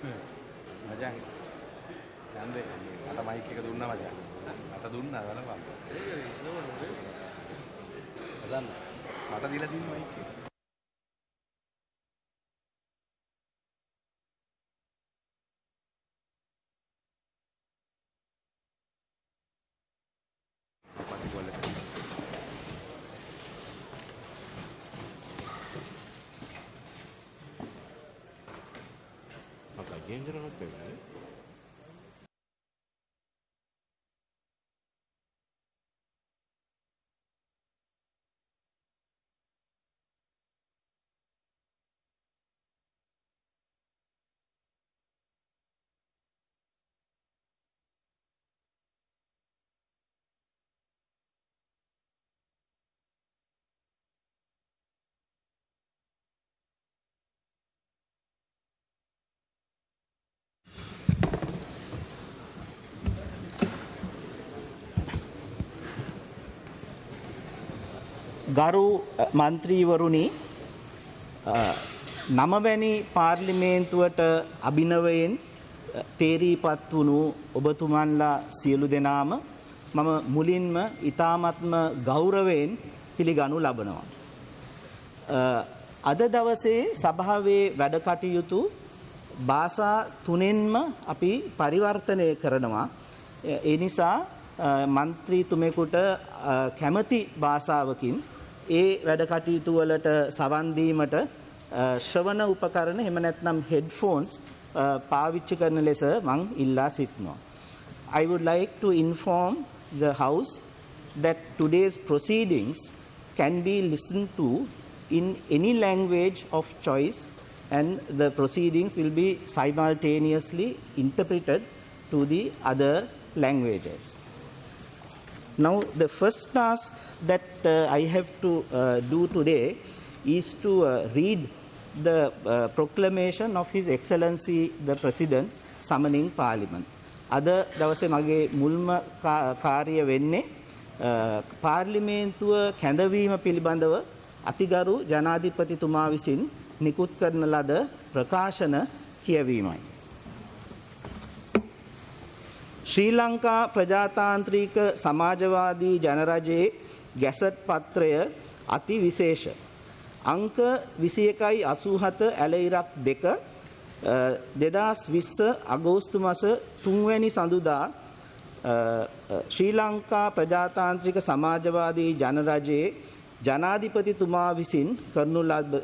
මචං යන්නේ මට මයික් එක දුන්නා මචං. මට දුන්නා බලපන්. අසන්න මට දීලා තියෙන මයික් එක. Apa yang jangan apa ya? ගරු මන්ත්‍රීවරුනි නවවැනි පාර්ලිමේන්තුවට අභිනවයෙන් තේරීපත් වුණු ඔබතුමන්ලා සියලු දෙනාම මම මුලින්ම ඊ타මත්ම ගෞරවයෙන් පිළිගනු ලබනවා. අද දවසේ සභාවේ වැඩ කටයුතු භාෂා තුනෙන්ම අපි පරිවර්තනය කරනවා. ඒ නිසා මන්ත්‍රීතුමෙකුට කැමති භාෂාවකින් ඒ වැඩ කටයුතු වලට සවන් දීමට ශ්‍රවණ උපකරණ එහෙම නැත්නම් හෙඩ්ෆෝන්ස් පාවිච්චි කරන ලෙස මම ඉල්ලා සිටිනවා. I would like to inform the House that today's proceedings can be listened to in any language of choice and the proceedings will be simultaneously interpreted to the other languages. Now, the first task that I have to do today is to read the proclamation of His Excellency the President summoning Parliament. අද දවසේ මගේ මුල්ම කාර්ය වෙන්නේ පාර්ලිමේන්තුව කැඳවීම පිළිබඳව අතිගරු ජනාධිපතිතුමා විසින් නිකුත් කරන ලද ප්‍රකාශන කියවීමයි. ශ්‍රී ලංකා ප්‍රජාතාන්ත්‍රික සමාජවාදී ජනරජයේ ගැසට් පත්‍රය අති විශේෂ. අංක 21/87 ඇලයිරක් 2 2020 අගෝස්තු මාස 3 වැනි සඳුදා ශ්‍රී ලංකා ප්‍රජාතාන්ත්‍රික සමාජවාදී ජනරජයේ ජනාධිපතිතුමා විසින් කරනු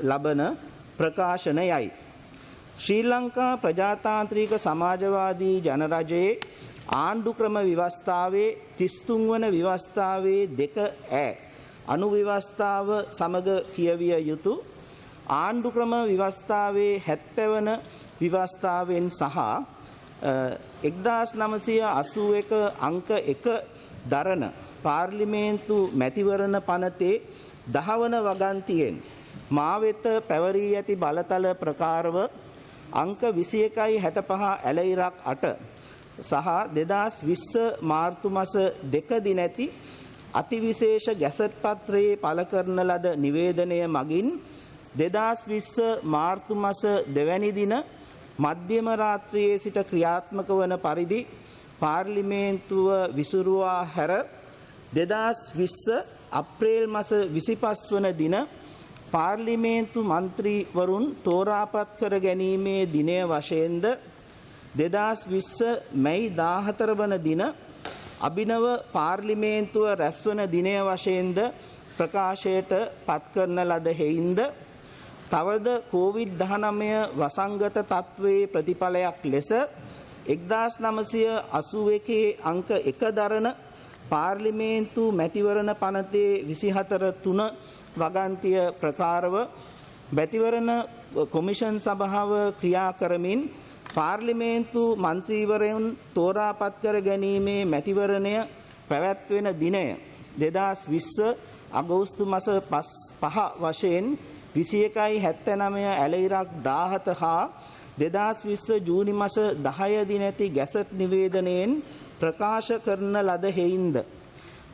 ලබන ප්‍රකාශනයයි. ශ්‍රී ලංකා ප්‍රජාතාන්ත්‍රික සමාජවාදී ජනරජයේ ආණ්ඩුක්‍රම ව්‍යවස්ථාවේ 33 වන ව්‍යවස්ථාවේ 2 අනු ව්‍යවස්ථාව සමග කියවිය යුතු ආණ්ඩුක්‍රම ව්‍යවස්ථාවේ 70 වන ව්‍යවස්ථාවෙන් සහ 1981 අංක 1 දරන පාර්ලිමේන්තු මැතිවරණ පනතේ 10 වන වගන්තියෙන් මා වෙත පැවරී ඇති බලතල ප්‍රකාරව අංක 21/65 ඇලයිරක් 8 සහ 2020 මාර්තු මාස 2 දින ඇති අතිවිශේෂ ගැසට් පත්‍රයේ පළ කරන ලද නිවේදනය මගින් 2020 මාර්තු මාස 2 වැනි දින මධ්‍යම රාත්‍රියේ සිට ක්‍රියාත්මක වන පරිදි පාර්ලිමේන්තුව විසුරුවා හැර 2020 අප්‍රේල් මාස 25 වන දින පාර්ලිමේන්තු මන්ත්‍රීවරුන් තෝරාපත් කර ගැනීමේ දිනය වශයෙන්ද 2020 මැයි 14 වන දින අභිනව පාර්ලිමේන්තුව රැස්වන දිනය වශයෙන්ද ප්‍රකාශයට පත් කරන ලද හේයින්ද තවද COVID-19 වසංගත තත්ත්වයේ ප්‍රතිඵලයක් ලෙස 1981 අංක 1 දරන පාර්ලිමේන්තු මැතිවරණ පනතේ 24/3 වගන්තිය ප්‍රකාරව මැතිවරණ කොමිෂන් සභාව ක්‍රියා කරමින් පාර්ලිමේන්තු මන්ත්‍රීවරයන් තෝරාපත් කර ගැනීමේ මැතිවරණය පැවැත්වෙන දිනය 2020 අගෝස්තු මාස 5 වශයෙන් 21/79 ඇලයිරක් 17 හා 2020 ජූනි මාස 10 දින ඇති ගැසට් නිවේදනයෙන් ප්‍රකාශ කරන ලද හේයින්ද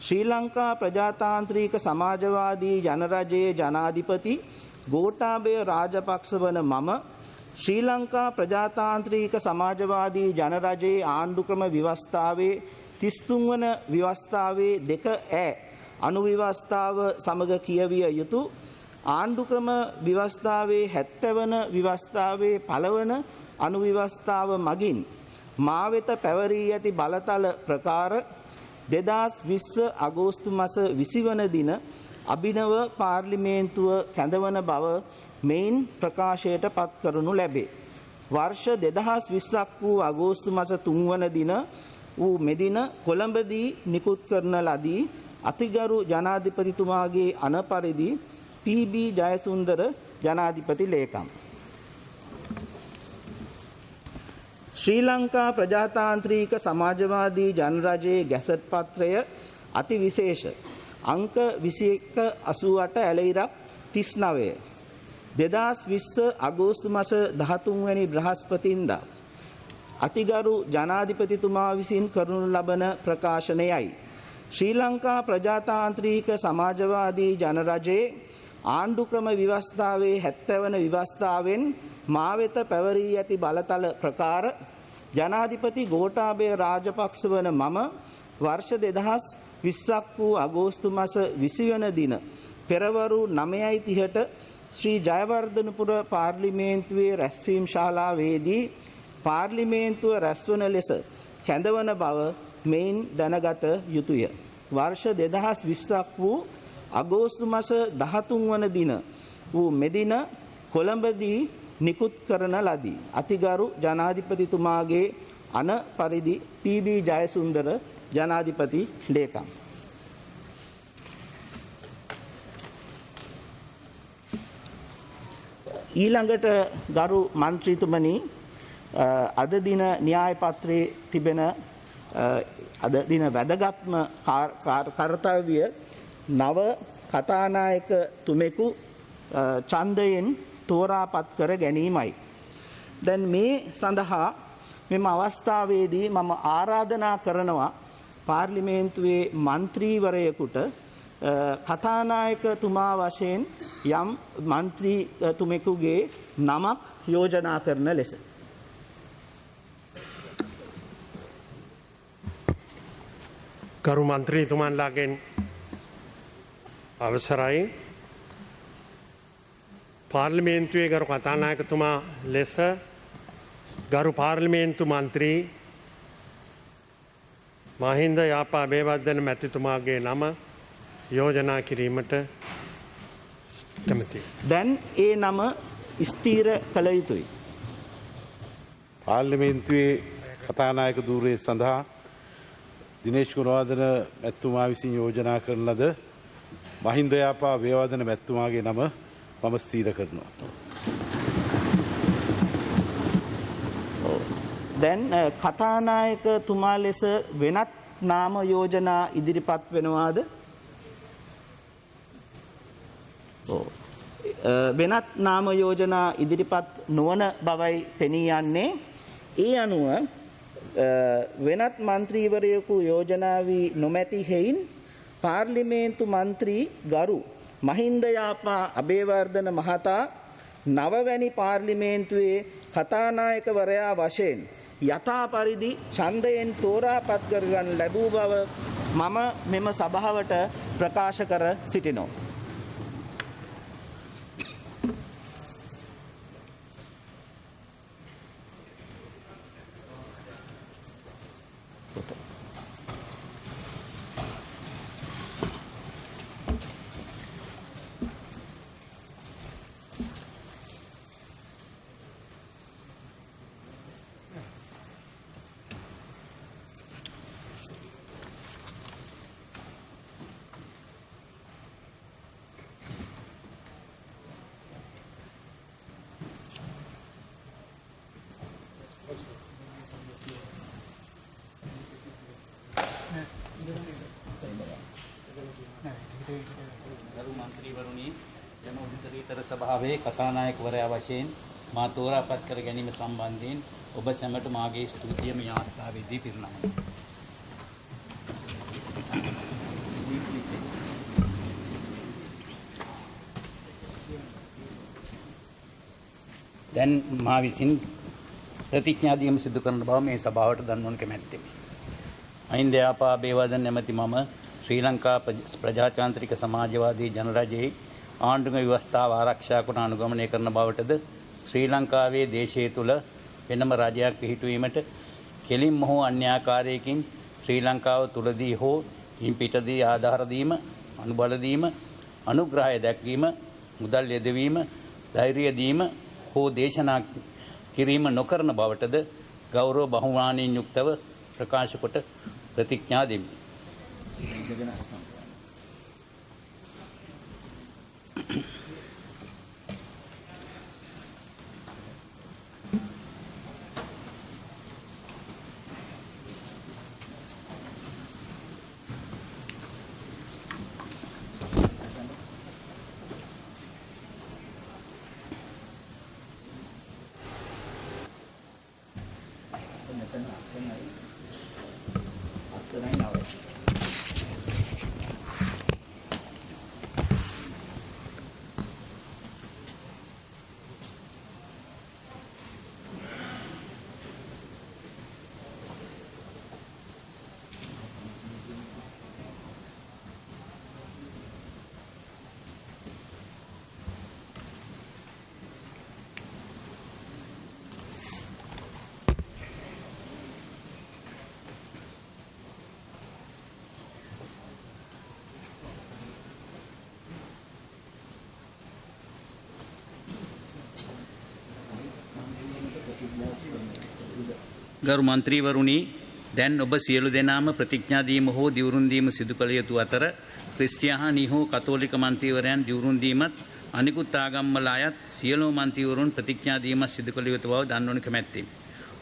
ශ්‍රී ලංකා ප්‍රජාතාන්ත්‍රික සමාජවාදී ජනරජයේ ජනාධිපති ගෝඨාභය රාජපක්ෂ වන මම ශ්‍රී ලංකා ප්‍රජාතාන්ත්‍රික සමාජවාදී ජනරජයේ ආණ්ඩුක්‍රම ව්‍යවස්ථාවේ 33 වන ව්‍යවස්ථාවේ 2 අනුව්‍යවස්ථාව සමග කියවිය යුතු ආණ්ඩුක්‍රම ව්‍යවස්ථාවේ 70 වන ව්‍යවස්ථාවේ පළවන අනුව්‍යවස්ථාව මගින් මා වෙත පැවරී ඇති බලතල ප්‍රකාර 2020 අගෝස්තු මාස 20 වන දින අභිනව පාර්ලිමේන්තුව කැඳවන බව මෙයින් ප්‍රකාශයට පත් කරනු ලැබේ. වර්ෂ 2020ක් වූ අගෝස්තු මාස 3 වන දින වූ මෙදින කොළඹදී නිකුත් කරන ලදී අතිගරු ජනාධිපතිතුමාගේ අන පරිදි පී.බී. ජයසුන්දර ජනාධිපති ලේකම්. ශ්‍රී ලංකා ප්‍රජාතාන්ත්‍රික සමාජවාදී ජනරජයේ ගැසට් පත්‍රය අති විශේෂ අංක 2188 ඇලයිරක් 39 2020 අගෝස්තු මාස 13 වැනි බ්‍රහස්පතින්දා අතිගරු ජනාධිපතිතුමා විසින් කරනු ලබන ප්‍රකාශනයයි. ශ්‍රී ලංකා ප්‍රජාතාන්ත්‍රික සමාජවාදී ජනරජයේ ආණ්ඩුක්‍රම ව්‍යවස්ථාවේ 70 වන ව්‍යවස්ථාවෙන් මා වෙත පැවරී ඇති බලතල ප්‍රකාර ජනාධිපති ගෝඨාභය රාජපක්ෂ වන මම වර්ෂ 2020ක් වූ අගෝස්තු මාස 20 වන දින පෙරවරු 9:30ට ශ්‍රී ජයවර්ධනපුර පාර්ලිමේන්තුවේ රැස්වීම් ශාලාවේදී පාර්ලිමේන්තුව රැස්වන ලෙස කැඳවන බව මෙයින් දැනගත යුතුය. වර්ෂ 2020ක් වූ අගෝස්තු මාස 13 වන දින වූ මෙදින කොළඹදී නිකුත් කරන ලදී. අතිගරු ජනාධිපතිතුමාගේ අන පරිදි පී.බී. ජයසුන්දර ජනාධිපති ලේකම්. ඊළඟට ගරු මන්ත්‍රීතුමනි අද දින න්‍යාය පත්‍රයේ තිබෙන අද දින වැදගත්ම කාර්යය නව කතානායකතුමෙකු ඡන්දයෙන් තෝරාපත් කර ගැනීමයි. දැන් මේ සඳහා මෙම අවස්ථාවේදී මම ආරාධනා කරනවා පාර්ලිමේන්තුවේ මන්ත්‍රීවරයෙකුට කතානායකතුමා වශයෙන් යම් මන්ත්‍රීතුමෙකුගේ නමක් යෝජනා කරන ලෙස. ගරු මන්ත්‍රීතුමන්ලාගෙන් අවසරයි. පාර්ලිමේන්තුවේ ගරු කතානායකතුමා ලෙස ගරු පාර්ලිමේන්තු මන්ත්‍රී මහින්ද යාපා අබේවර්ධන මැතිතුමාගේ නම යෝජනා කිරීමට කැමැතියි. දැන් ඒ නම ස්ථීර කළ යුතුයි. පාර්ලිමේන්තුවේ කතානායක ධූරයේ සඳහා දිනේෂ් ගුණවර්ධන මැතිතුමා විසින් යෝජනා කරන ලද මහින්ද යාපා අබේවර්ධන මැතිතුමාගේ නම මම ස්ථීර කරනවා. දැන් කතානායකතුමා ලෙස වෙනත් නාම යෝජනා ඉදිරිපත් වෙනවාද? වෙනත් නාම යෝජනා ඉදිරිපත් නොවන බවයි පෙනී යන්නේ. ඒ අනුව වෙනත් මන්ත්‍රීවරයෙකු යෝජනා වී නොමැති හේයින් පාර්ලිමේන්තු මන්ත්‍රී ගරු මහින්ද යාපා අබේවර්ධන මහතා නවවැනි පාර්ලිමේන්තුවේ කතානායකවරයා වශයෙන් යථා පරිදි ඡන්දයෙන් තෝරාපත් කරගන්න ලැබූ බව මම මෙම සභාවට ප්‍රකාශ කර සිටිනවා. ගරු මන්ත්‍රීවරුනි යම උත්තරීතර සභාවේ කතානායකවරයා වශයෙන් මා තෝරාපත් කර ගැනීම සම්බන්ධයෙන් ඔබ සැමට මාගේ ස්තුතිය මේ අවස්ථාවේදී පිරිනමනවා. දැන් මා විසින් ප්‍රතිඥා දීම සිදු කරන බව මේ සභාවට දන්වන්න කැමැත්තෙමි. මහින්ද යාපා අබේවර්ධන නැමැති මම ශ්‍රී ලංකා ප්‍රජාතාන්ත්‍රික සමාජවාදී ජනරජයේ ආණ්ඩුක ව්‍යවස්ථාව ආරක්ෂා කොට අනුගමනය කරන බවටද ශ්‍රී ලංකාවේ දේශය තුළ වෙනම රජයක් පිහිටුවීමට කෙලින්ම හෝ අන්‍යාකාරයකින් ශ්‍රී ලංකාව තුළදී හෝ ඉන් පිටදී ආධාර දීම, අනුබල දීම, අනුග්‍රහය දැක්වීම, මුදල් යෙදවීම, ධෛර්යය දීම හෝ දේශනා කිරීම නොකරන බවටද ගෞරව බහුමානයෙන් යුක්තව ප්‍රකාශ කොට ප්‍රතිඥා දෙමි. ගරු මන්ත්‍රීවරුනි, දැන් ඔබ සියලු දෙනාම ප්‍රතිඥා දීම හෝ දිවුරුම් දීම සිදු කළ යුතු අතර ක්‍රිස්තියානි හෝ කතෝලික මන්ත්‍රීවරයන් දිවුරුම් දීමත් අනිකුත් ආගම්වල අයත් සියලුම මන්ත්‍රීවරුන් ප්‍රතිඥා දීම සිදු කළ යුතු බව දන්වනු කැමැත්තෙමි.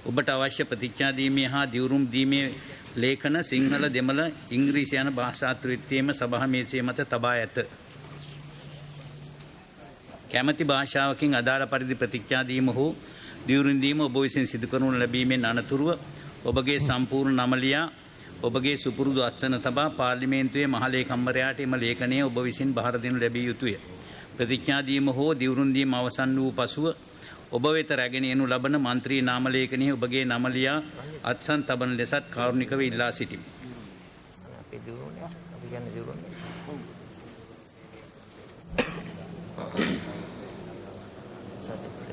ඔබට අවශ්‍ය ප්‍රතිඥා දීමේ හා දිවුරුම් දීමේ ලේඛන සිංහල, දෙමළ, ඉංග්‍රීසි යන භාෂා ත්‍රිත්වයේම සභා මේසය මත තබා ඇත. කැමැති භාෂාවකින් අදාළ පරිදි ප්‍රතිඥා දීම හෝ දිවුරුම් දීම ඔබ විසින් සිදු කරනු ලැබීමෙන් අනතුරුව ඔබගේ සම්පූර්ණ නම ලියා ඔබගේ සුපුරුදු අත්සන තබා පාර්ලිමේන්තුවේ මහලේකම්වරයාට එම ලේඛනය ඔබ විසින් බහර දෙනු ලැබිය යුතුය. ප්‍රතිඥා දීම හෝ දිවුරුම් දීම අවසන් වූ පසුව ඔබ වෙත රැගෙන එනු ලබන මන්ත්‍රී නාම ලේඛනයේ ඔබගේ නම ලියා අත්සන් තබන ලෙසත් කාරුණිකව ඉල්ලා සිටිමි.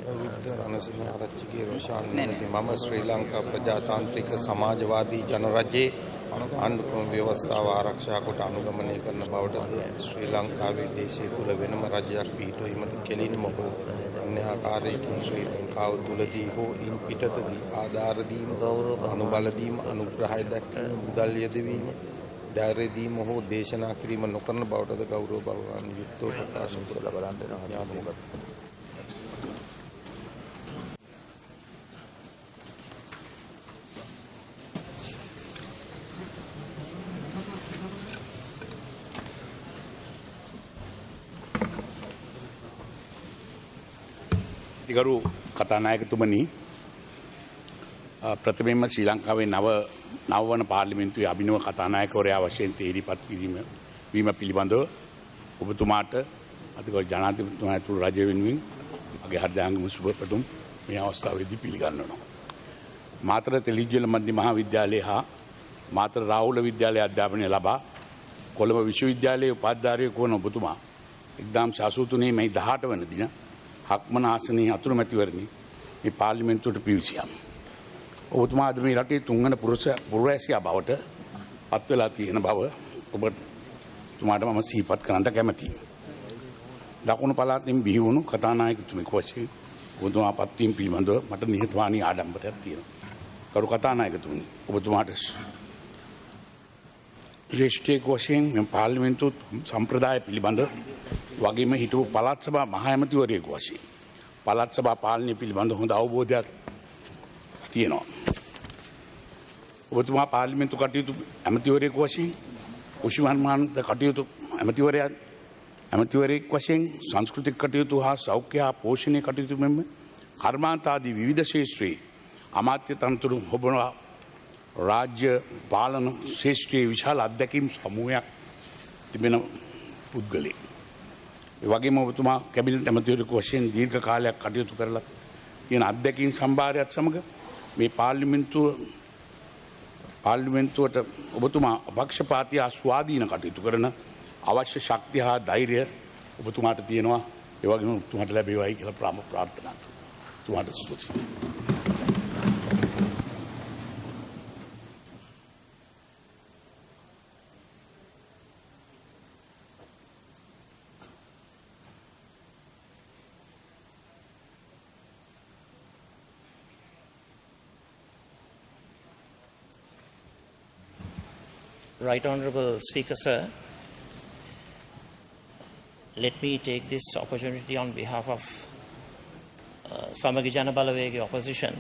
ආරච්චිගේ රෝෂාන් මම ශ්‍රී ලංකා ප්‍රජාතාන්ත්‍රික සමාජවාදී ජනරජයේ ආණ්ඩුක්‍රම ව්‍යවස්ථාව ආරක්ෂා කොට අනුගමනය කරන බවටද ශ්‍රී ලංකාවේ දේශය තුළ වෙනම රජයක් පිහිටුවීමට කෙලින්ම හෝ අන්‍යාකාරයකින් ශ්‍රී ලංකාව තුළදී හෝ ඉන් පිටතදී ආධාර දීම, අනුබල දීම, අනුග්‍රහය දැක්වීම, මුදල් යෙදවීම, ධෛර්ය දීම හෝ දේශනා කිරීම නොකරන බවටද ගෞරව බහුමාන යුක්තව ප්‍රකාශ කොට ලබනවා. ගරු කතානායකතුමනි, ප්‍රථමයෙන්ම ශ්‍රී ලංකාවේ නවවන පාර්ලිමේන්තුවේ අභිනව කතානායකවරයා වශයෙන් තේරීපත් වීම පිළිබඳව ඔබතුමාට අතිගරු ජනාධිපතිතුමා ඇතුළු රජය වෙනුවෙන් මගේ හෘදයාංගම සුබ පැතුම් මේ අවස්ථාවේදී පිළිගන්වනවා. මාතර තෙලිජ්ජල මධ්‍ය මහාවිද්‍යාලය හා මාතර රාහුල විද්‍යාලයේ අධ්‍යාපනය ලබා කොළඹ විශ්වවිද්‍යාලයේ උපාධ්‍යාපතිවරයෙකු වන ඔබතුමා 1983 මැයි 18 වන දින හක්මන ආසනයේ අතුරු මැතිවරණි මේ පාර්ලිමේන්තුවට පිවිසියම්. ඔබතුමා අද මේ රටේ තුන්වන පුරවැසියා බවට පත් වෙලා තියෙන බව ඔබතුමාට මම සිහිපත් කරන්න කැමැතියි. දකුණු පළාතෙන් බිහි වුණු කතානායකතුමෙකු වශයෙන් ඔබතුමා පත් වීම පිළිබඳව මට නිහතමානී ආඩම්බරයක් තියෙනවා. කරු කතානායකතුමනි, ඔබතුමාට ජ්‍යෙෂ්ඨයෙකු වශයෙන් මේ පාර්ලිමේන්තු සම්ප්‍රදාය පිළිබඳ වගේම හිටපු පළාත් සභා මහ ඇමතිවරයෙකු වශයෙන් පළාත් සභා පාලනය පිළිබඳ හොඳ අවබෝධයක් තියෙනවා. ඔබතුමා පාර්ලිමේන්තු කටයුතු ඇමතිවරයෙකු වශයෙන් කුෂිමන්මානද කටයුතු ඇමතිවරයෙක් වශයෙන් සංස්කෘතික කටයුතු හා සෞඛ්‍ය හා පෝෂණය කටයුතු මෙන්ම කර්මාන්ත ආදී විවිධ ක්ෂේත්‍රයේ අමාත්‍ය තනතුරු හොබනවා රාජ්‍ය පාලන ශේෂ්ත්‍රයේ විශාල අත්දැකීම් සමූහයක් තිබෙන පුද්ගලයෙක්. ඒ වගේම ඔබතුමා කැබිනට් ඇමතිවරයෙකු වශයෙන් දීර්ඝ කාලයක් කටයුතු කරලා තියෙන අත්දැකීම් සම්භාරයත් සමඟ මේ පාර්ලිමේන්තුවට ඔබතුමා පක්ෂපාතී හා ස්වාධීන කටයුතු කරන අවශ්‍ය ශක්තිය හා ධෛර්යය ඔබතුමාට තියෙනවා. ඒ වගේම ඔබතුමාට ලැබේවායි කියලා ප්‍රාර්ථනා කරනවා. ඔබතුමාට ස්තුතියි. Right Honourable Speaker, sir, let me take this opportunity on behalf of Samagi Jana Balawega opposition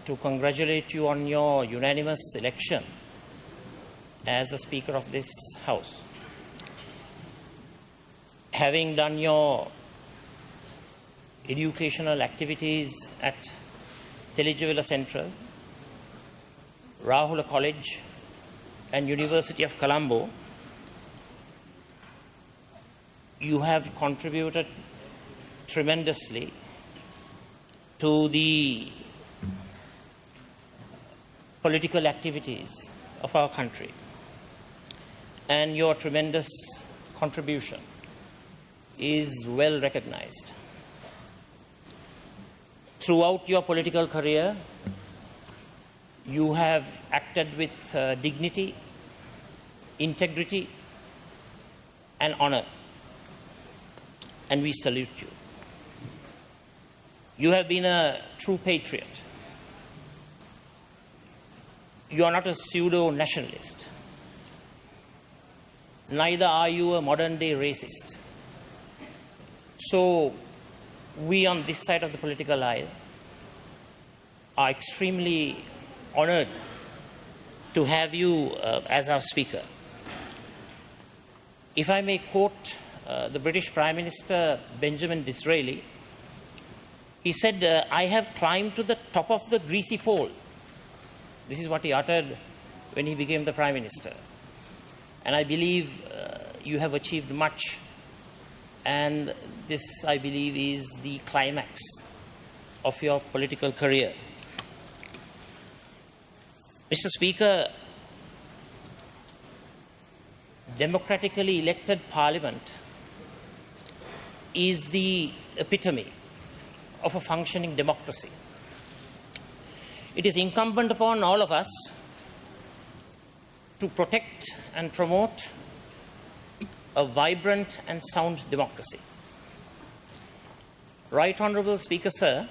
to congratulate you on your unanimous election as a Speaker of this House. Having done your educational activities at Telejavilla Central, Rahula College and University of Colombo, you have contributed tremendously to the political activities of our country, and your tremendous contribution is well recognized. Throughout your political career, you have acted with dignity, integrity, and honor, and we salute you. You have been a true patriot. You are not a pseudo-nationalist. Neither are you a modern-day racist. So, we on this side of the political aisle are extremely honored to have you as our speaker. If I may quote the British Prime Minister Benjamin Disraeli, he said, I have climbed to the top of the greasy pole. This is what he uttered when he became the Prime Minister. And I believe you have achieved much. And this, I believe, is the climax of your political career. Mr. Speaker, democratically elected parliament is the epitome of a functioning democracy. It is incumbent upon all of us to protect and promote a vibrant and sound democracy. Right Honourable Speaker, sir,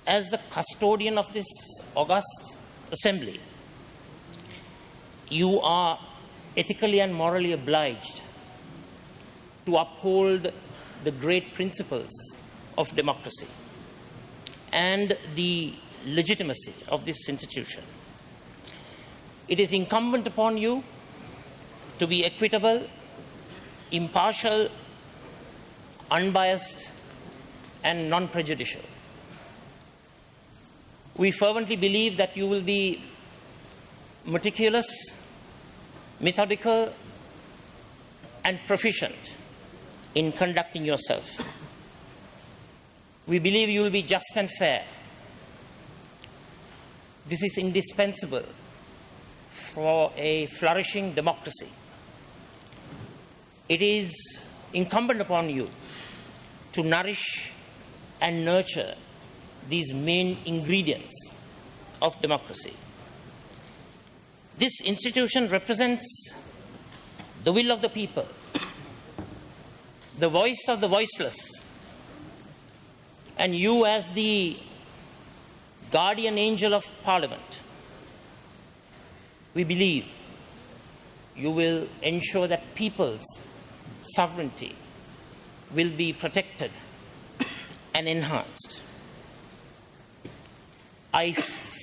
as the custodian of this august assembly, you are ethically and morally obliged to uphold the great principles of democracy and the legitimacy of this institution. It is incumbent upon you to be equitable, impartial, unbiased, and non-prejudicial. We fervently believe that you will be meticulous, methodical, and proficient in conducting yourself. We believe you will be just and fair. This is indispensable for a flourishing democracy. It is incumbent upon you to nourish and nurture these main ingredients of democracy. This institution represents the will of the people, the voice of the voiceless, and you as the guardian angel of Parliament, we believe you will ensure that people's sovereignty will be protected and enhanced. I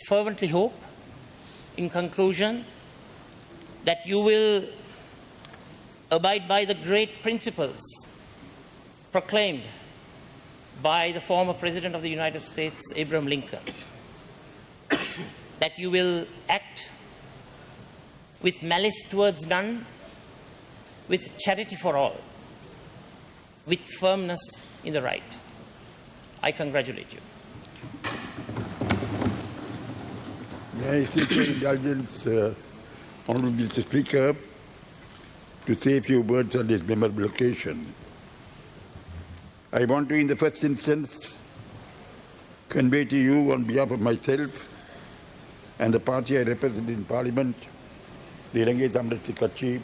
fervently hope, in conclusion, that you will abide by the great principles proclaimed by the former President of the United States, Abraham Lincoln, that you will act with malice towards none, with charity for all, with firmness in the right. I congratulate you. May I seek your indulgence, Honourable Mr. Speaker, to say a few words on this memorable occasion. I want to, in the first instance, convey to you on behalf of myself and the party I represent in Parliament, the Ilangai Tamil Katchi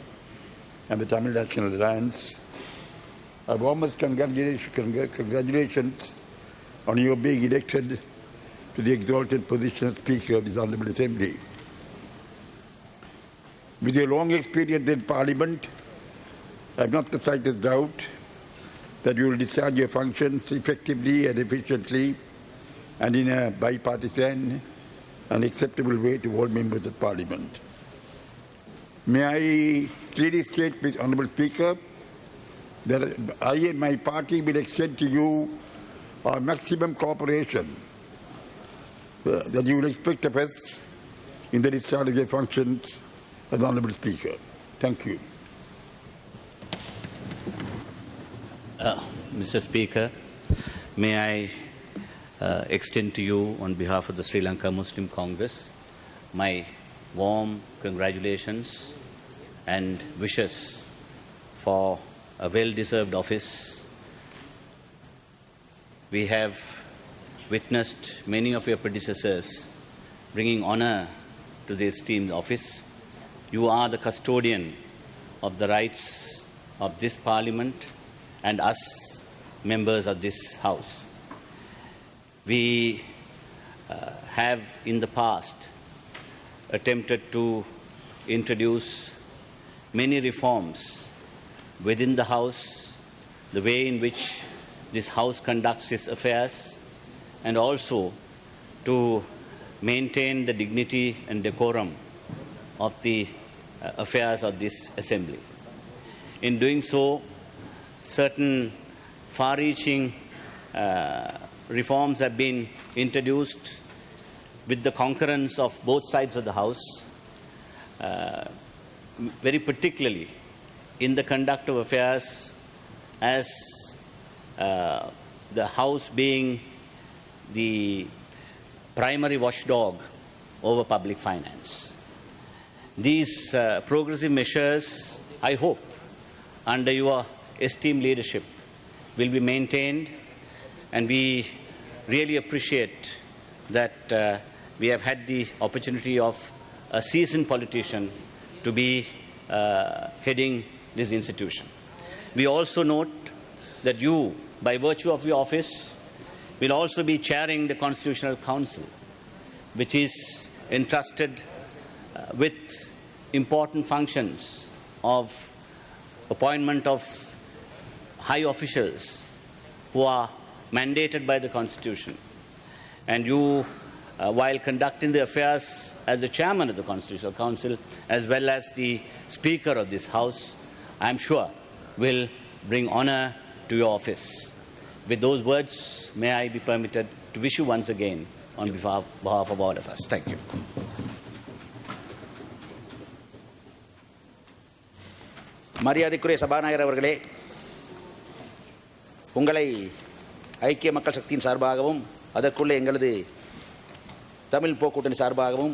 and the Tamil National Alliance, a warmest congratulations on your being elected to the exalted position of Speaker of this Honourable Assembly. With your long experience in Parliament, I have not the slightest doubt that you will discharge your functions effectively and efficiently and in a bipartisan and acceptable way to all members of Parliament. May I clearly state, Mr. Honourable Speaker, that I and my party will extend to you our maximum cooperation that you will expect of us in the discharge of your functions as Honourable Speaker. Thank you. Mr. Speaker, may I extend to you on behalf of the Sri Lanka Muslim Congress my warm congratulations and wishes for a well-deserved office. We have witnessed many of your predecessors bringing honour to the esteemed office. You are the custodian of the rights of this Parliament and us, members of this House. We have in the past attempted to introduce many reforms within the House, the way in which this House conducts its affairs, and also to maintain the dignity and decorum of the affairs of this Assembly. In doing so, certain far-reaching reforms have been introduced with the concurrence of both sides of the House, very particularly in the conduct of affairs as the House being the primary watchdog over public finance. These progressive measures, I hope, under your esteemed leadership, will be maintained, and we really appreciate that we have had the opportunity of a seasoned politician to be heading this institution. We also note that you, by virtue of your office, will also be chairing the Constitutional Council, which is entrusted with important functions of appointment of high officials who are mandated by the Constitution. And you, while conducting the affairs as the chairman of the Constitutional Council, as well as the Speaker of this House, I am sure will bring honour to your office. With those words, may I be permitted to wish you once again on behalf of all of us. Thank you. மரியாதைக்குரிய சபாநாயகர் அவர்களே, உங்களை ஐக்கிய மக்கள் சக்தியின் சார்பாகவும் அதற்குள்ளே எங்களது தமிழ் போக்கூட்டணி சார்பாகவும்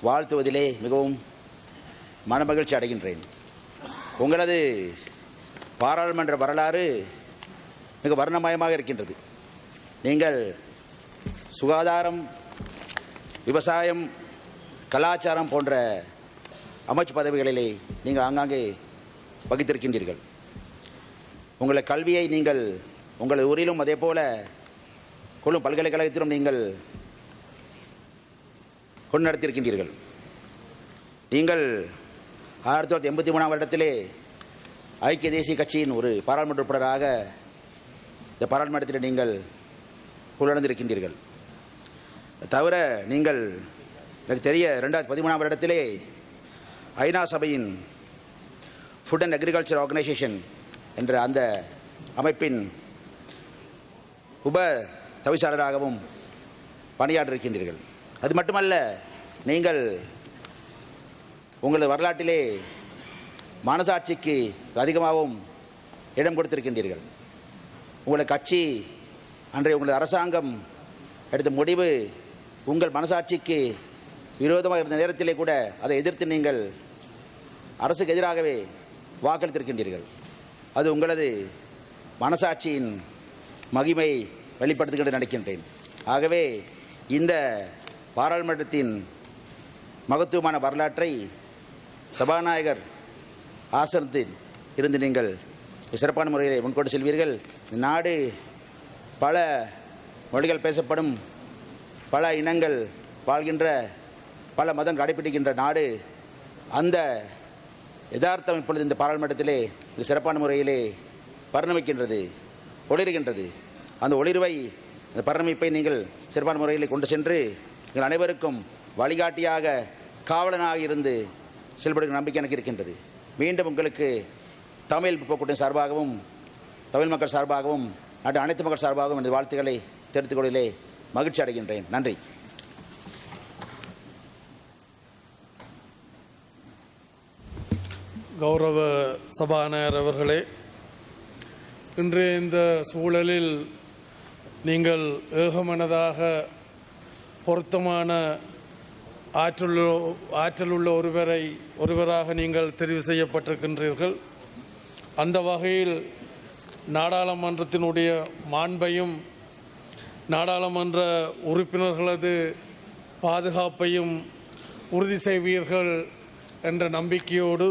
வாழ்த்துவதிலே மிகவும் மனமகிழ்ச்சி அடைகின்றேன். உங்களது பாராளுமன்ற வரலாறு மிக வர்ணமயமாக இருக்கின்றது. நீங்கள் சுகாதாரம், விவசாயம், கலாச்சாரம் போன்ற அமைச்சு பதவிகளிலே நீங்கள் ஆங்காங்கே வகித்திருக்கின்றீர்கள். உங்கள் கல்வியை நீங்கள் உங்கள் ஊரிலும் அதே போல கொள்ளும் பல்கலைக்கழகத்திலும் நீங்கள் கொண்டு நடத்தியிருக்கின்றீர்கள். நீங்கள் 1983 வருடத்திலே ஐக்கிய தேசிய கட்சியின் ஒரு பாராளுமன்ற உறுப்பினராக இந்த பாராளுமன்றத்தில் நீங்கள் உள்ளடந்திருக்கின்றீர்கள். தவிர நீங்கள் எனக்கு தெரிய 2013 வருடத்திலே ஐநா சபையின் ஃபுட் அண்ட் அக்ரிகல்ச்சர் ஆர்கனைசேஷன் என்ற அந்த அமைப்பின் உப தவிசாளராகவும் பணியாற்றிருக்கின்றீர்கள். அது மட்டுமல்ல, நீங்கள் உங்களது வரலாற்றிலே மனசாட்சிக்கு அதிகமாகவும் இடம் கொடுத்திருக்கின்றீர்கள். உங்களது கட்சி அன்றைய உங்களது அரசாங்கம் எடுத்த முடிவு உங்கள் மனசாட்சிக்கு விரோதமாக இருந்த நேரத்திலே கூட அதை எதிர்த்து நீங்கள் அரசுக்கு எதிராகவே வாக்களித்திருக்கின்றீர்கள். அது உங்களது மனசாட்சியின் மகிமை வெளிப்படுத்துகிறது நினைக்கின்றேன். ஆகவே இந்த பாராளுமன்றத்தின் மகத்துவமான வரலாற்றை சபாநாயகர் ஆசனத்தில் இருந்து நீங்கள் சிறப்பான முறையில் முன்கொண்டு செல்வீர்கள். இந்த நாடு பல மொழிகள் பேசப்படும், பல இனங்கள் வாழ்கின்ற, பல மதம் கடைபிடிக்கின்ற நாடு. அந்த யதார்த்தம் இப்பொழுது இந்த பாராளுமன்றத்திலே இது சிறப்பான முறையிலே பரிணமிக்கின்றது, ஒளிர்கின்றது. அந்த ஒளிர்வை, அந்த பரிணமிப்பை நீங்கள் சிறப்பான முறையில் கொண்டு சென்று எங்கள் அனைவருக்கும் வழிகாட்டியாக, காவலனாக இருந்து செயல்படுகிற நம்பிக்கை எனக்கு இருக்கின்றது. மீண்டும் உங்களுக்கு தமிழ் கூட்டணி சார்பாகவும், தமிழ் மக்கள் சார்பாகவும், நாட்டு அனைத்து மக்கள் சார்பாகவும் எனது வாழ்த்துக்களை தெரிவித்துக் கொள்வதிலே மகிழ்ச்சி அடைகின்றேன். நன்றி. கௌரவ சபாநாயகர் அவர்களே, இன்றைய இந்த சூழலில் நீங்கள் ஏகமனதாக பொருத்தமான ஆற்றலுள்ள ஒருவராக நீங்கள் தெரிவு செய்யப்பட்டிருக்கின்றீர்கள். அந்த வகையில் நாடாளுமன்றத்தினுடைய மாண்பையும் நாடாளுமன்ற உறுப்பினர்களது பாதுகாப்பையும் உறுதி செய்வீர்கள் என்ற நம்பிக்கையோடு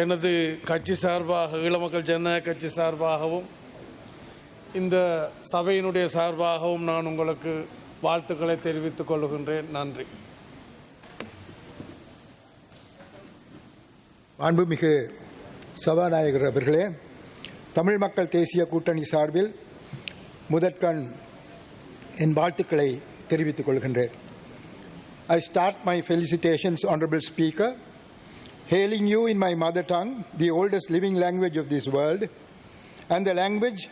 எனது கட்சி சார்பாக, ஈழமக்கள் ஜனநாயக கட்சி சார்பாகவும் இந்த சபையினுடைய சார்பாகவும் நான் உங்களுக்கு வாழ்த்துக்களை தெரிவித்துக் கொள்கின்றேன். நன்றி. மாண்புமிகு சபாநாயகர் அவர்களே, தமிழ் மக்கள் தேசிய கூட்டணி சார்பில் முதற்கண் என் வாழ்த்துக்களை தெரிவித்துக் கொள்கின்றேன். I start my felicitations, Honourable Speaker, hailing you in my mother tongue, the oldest living language of this world, and the language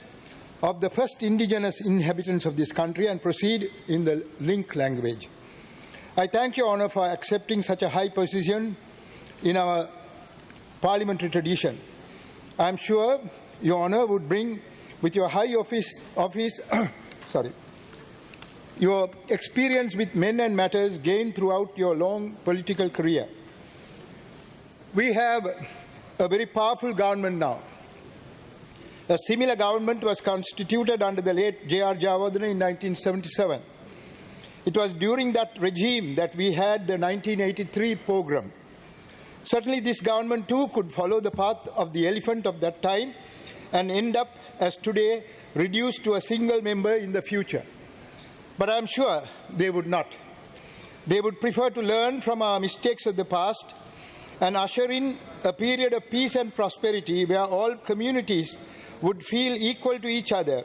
of the first indigenous inhabitants of this country, and proceed in the Link language. I thank Your Honour for accepting such a high position in our parliamentary tradition. I am sure Your Honour would bring with your high office your experience with men and matters gained throughout your long political career. We have a very powerful government now. A similar government was constituted under the late J.R. Jayawardena in 1977. It was during that regime that we had the 1983 program. Certainly this government too could follow the path of the elephant of that time and end up as today, reduced to a single member in the future. But I am sure they would not. They would prefer to learn from our mistakes of the past and usher in a period of peace and prosperity where all communities would feel equal to each other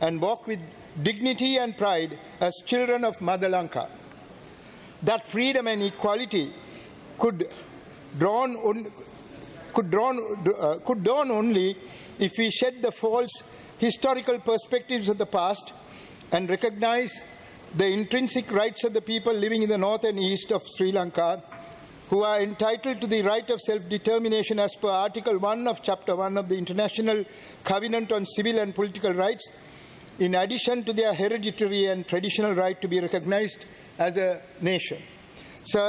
and walk with dignity and pride as children of Mother Lanka. That freedom and equality could dawn only if we shed the false historical perspectives of the past and recognize the intrinsic rights of the people living in the north and east of Sri Lanka, who are entitled to the right of self-determination as per Article 1 of Chapter 1 of the International Covenant on Civil and Political Rights, in addition to their hereditary and traditional right to be recognized as a nation. Sir,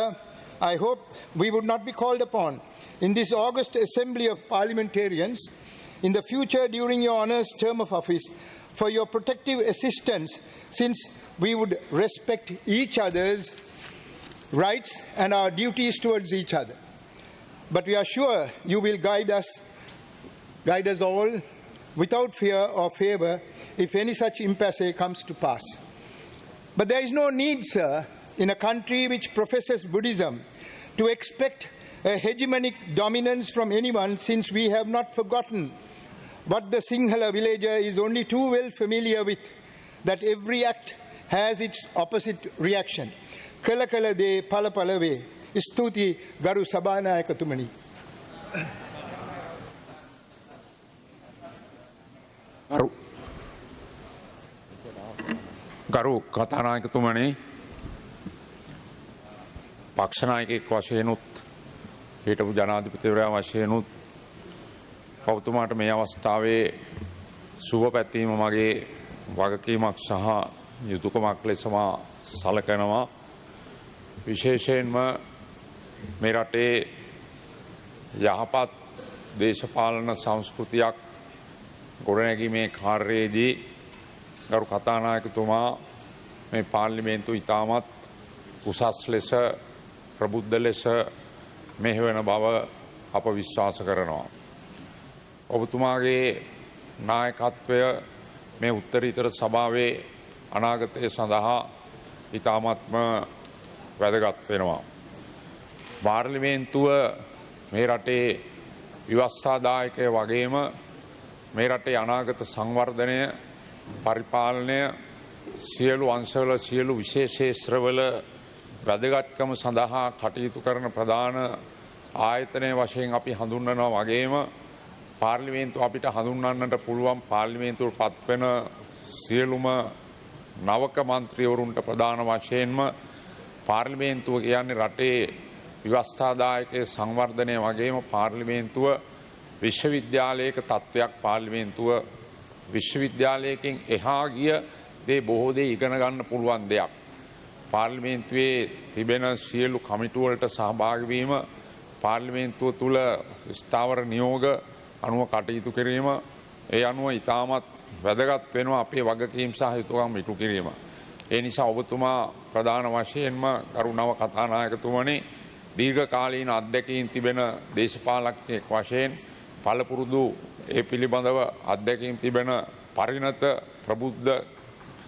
I hope we would not be called upon in this August Assembly of Parliamentarians in the future during your Honour's term of office for your protective assistance, since we would respect each other's rights and our duties towards each other. But we are sure you will guide us all without fear or favour if any such impasse comes to pass. But there is no need, sir, in a country which professes Buddhism to expect a hegemonic dominance from anyone, since we have not forgotten what the Sinhala villager is only too well familiar with, that every act has its opposite reaction. Kala kala de pala pala ve. Stuti Garu Sabhanayakatumani. ගරු කතානායකතුමනි, පක්ෂනායකෙක් වශයෙන්ුත් හිටපු ජනාධිපතිවරයා වශයෙන්ුත් ඔබතුමාට මේ අවස්ථාවේ සුබ පැතීම මගේ වගකීමක් සහ යුතුකමක් ලෙසම සලකනවා. විශේෂයෙන්ම මේ රටේ යහපත් දේශපාලන සංස්කෘතියක් ගොඩනැගීමේ කාර්යයේදී ගරු කතානායකතුමා මේ පාර්ලිමේන්තුව ඉතාමත් උසස් ලෙස ප්‍රබුද්ධ ලෙස මෙහෙවන බව අප විශ්වාස කරනවා. ඔබතුමාගේ නායකත්වය මේ උත්තරීතර සභාවේ අනාගතය සඳහා ඉතාමත්ම වැදගත් වෙනවා. පාර්ලිමේන්තුව මේ රටේ ව්‍යවස්ථාදායකය වගේම මේ රටේ අනාගත සංවර්ධනය පරිපාලනය සියලු අංශවල සියලු විශේෂේත්‍රවල වැදගත්කම සඳහා කටයුතු කරන ප්‍රධාන ආයතනය වශයෙන් අපි හඳුන්වනවා වගේම පාර්ලිමේන්තුව අපිට හඳුන්වන්නට පුළුවන් පාර්ලිමේන්තුවට පත්වෙන සියලුම නවක මන්ත්‍රීවරුන්ට ප්‍රධාන වශයෙන්ම පාර්ලිමේන්තුව කියන්නේ රටේ ව්‍යවස්ථාදායකයේ සංවර්ධනය වගේම පාර්ලිමේන්තුව විශ්වවිද්‍යාලයක තත්ත්වයක් පාර්ලිමේන්තුව විශ්වවිද්‍යාලයකින් එහා ගිය දේ බොහෝ දේ ඉගෙන ගන්න පුළුවන් දෙයක්. පාර්ලිමේන්තුවේ තිබෙන සියලු කමිටුවලට සහභාගී වීම පාර්ලිමේන්තුව තුළ ස්ථාවර නියෝග අනුව කටයුතු කිරීම ඒ අනුව ඉතාමත් වැදගත් වෙනවා අපේ වගකීම් සහ යුතුකම් ඉටු කිරීම. ඒ නිසා ඔබතුමා ප්‍රධාන වශයෙන්ම කරුණාව කතානායකතුමනි දීර්ඝකාලීන අත්දැකීම් තිබෙන දේශපාලකයෙක් වශයෙන් පළපුරුදු ඒ පිළිබඳව අත්දැකීම් තිබෙන පරිණත ප්‍රබුද්ධ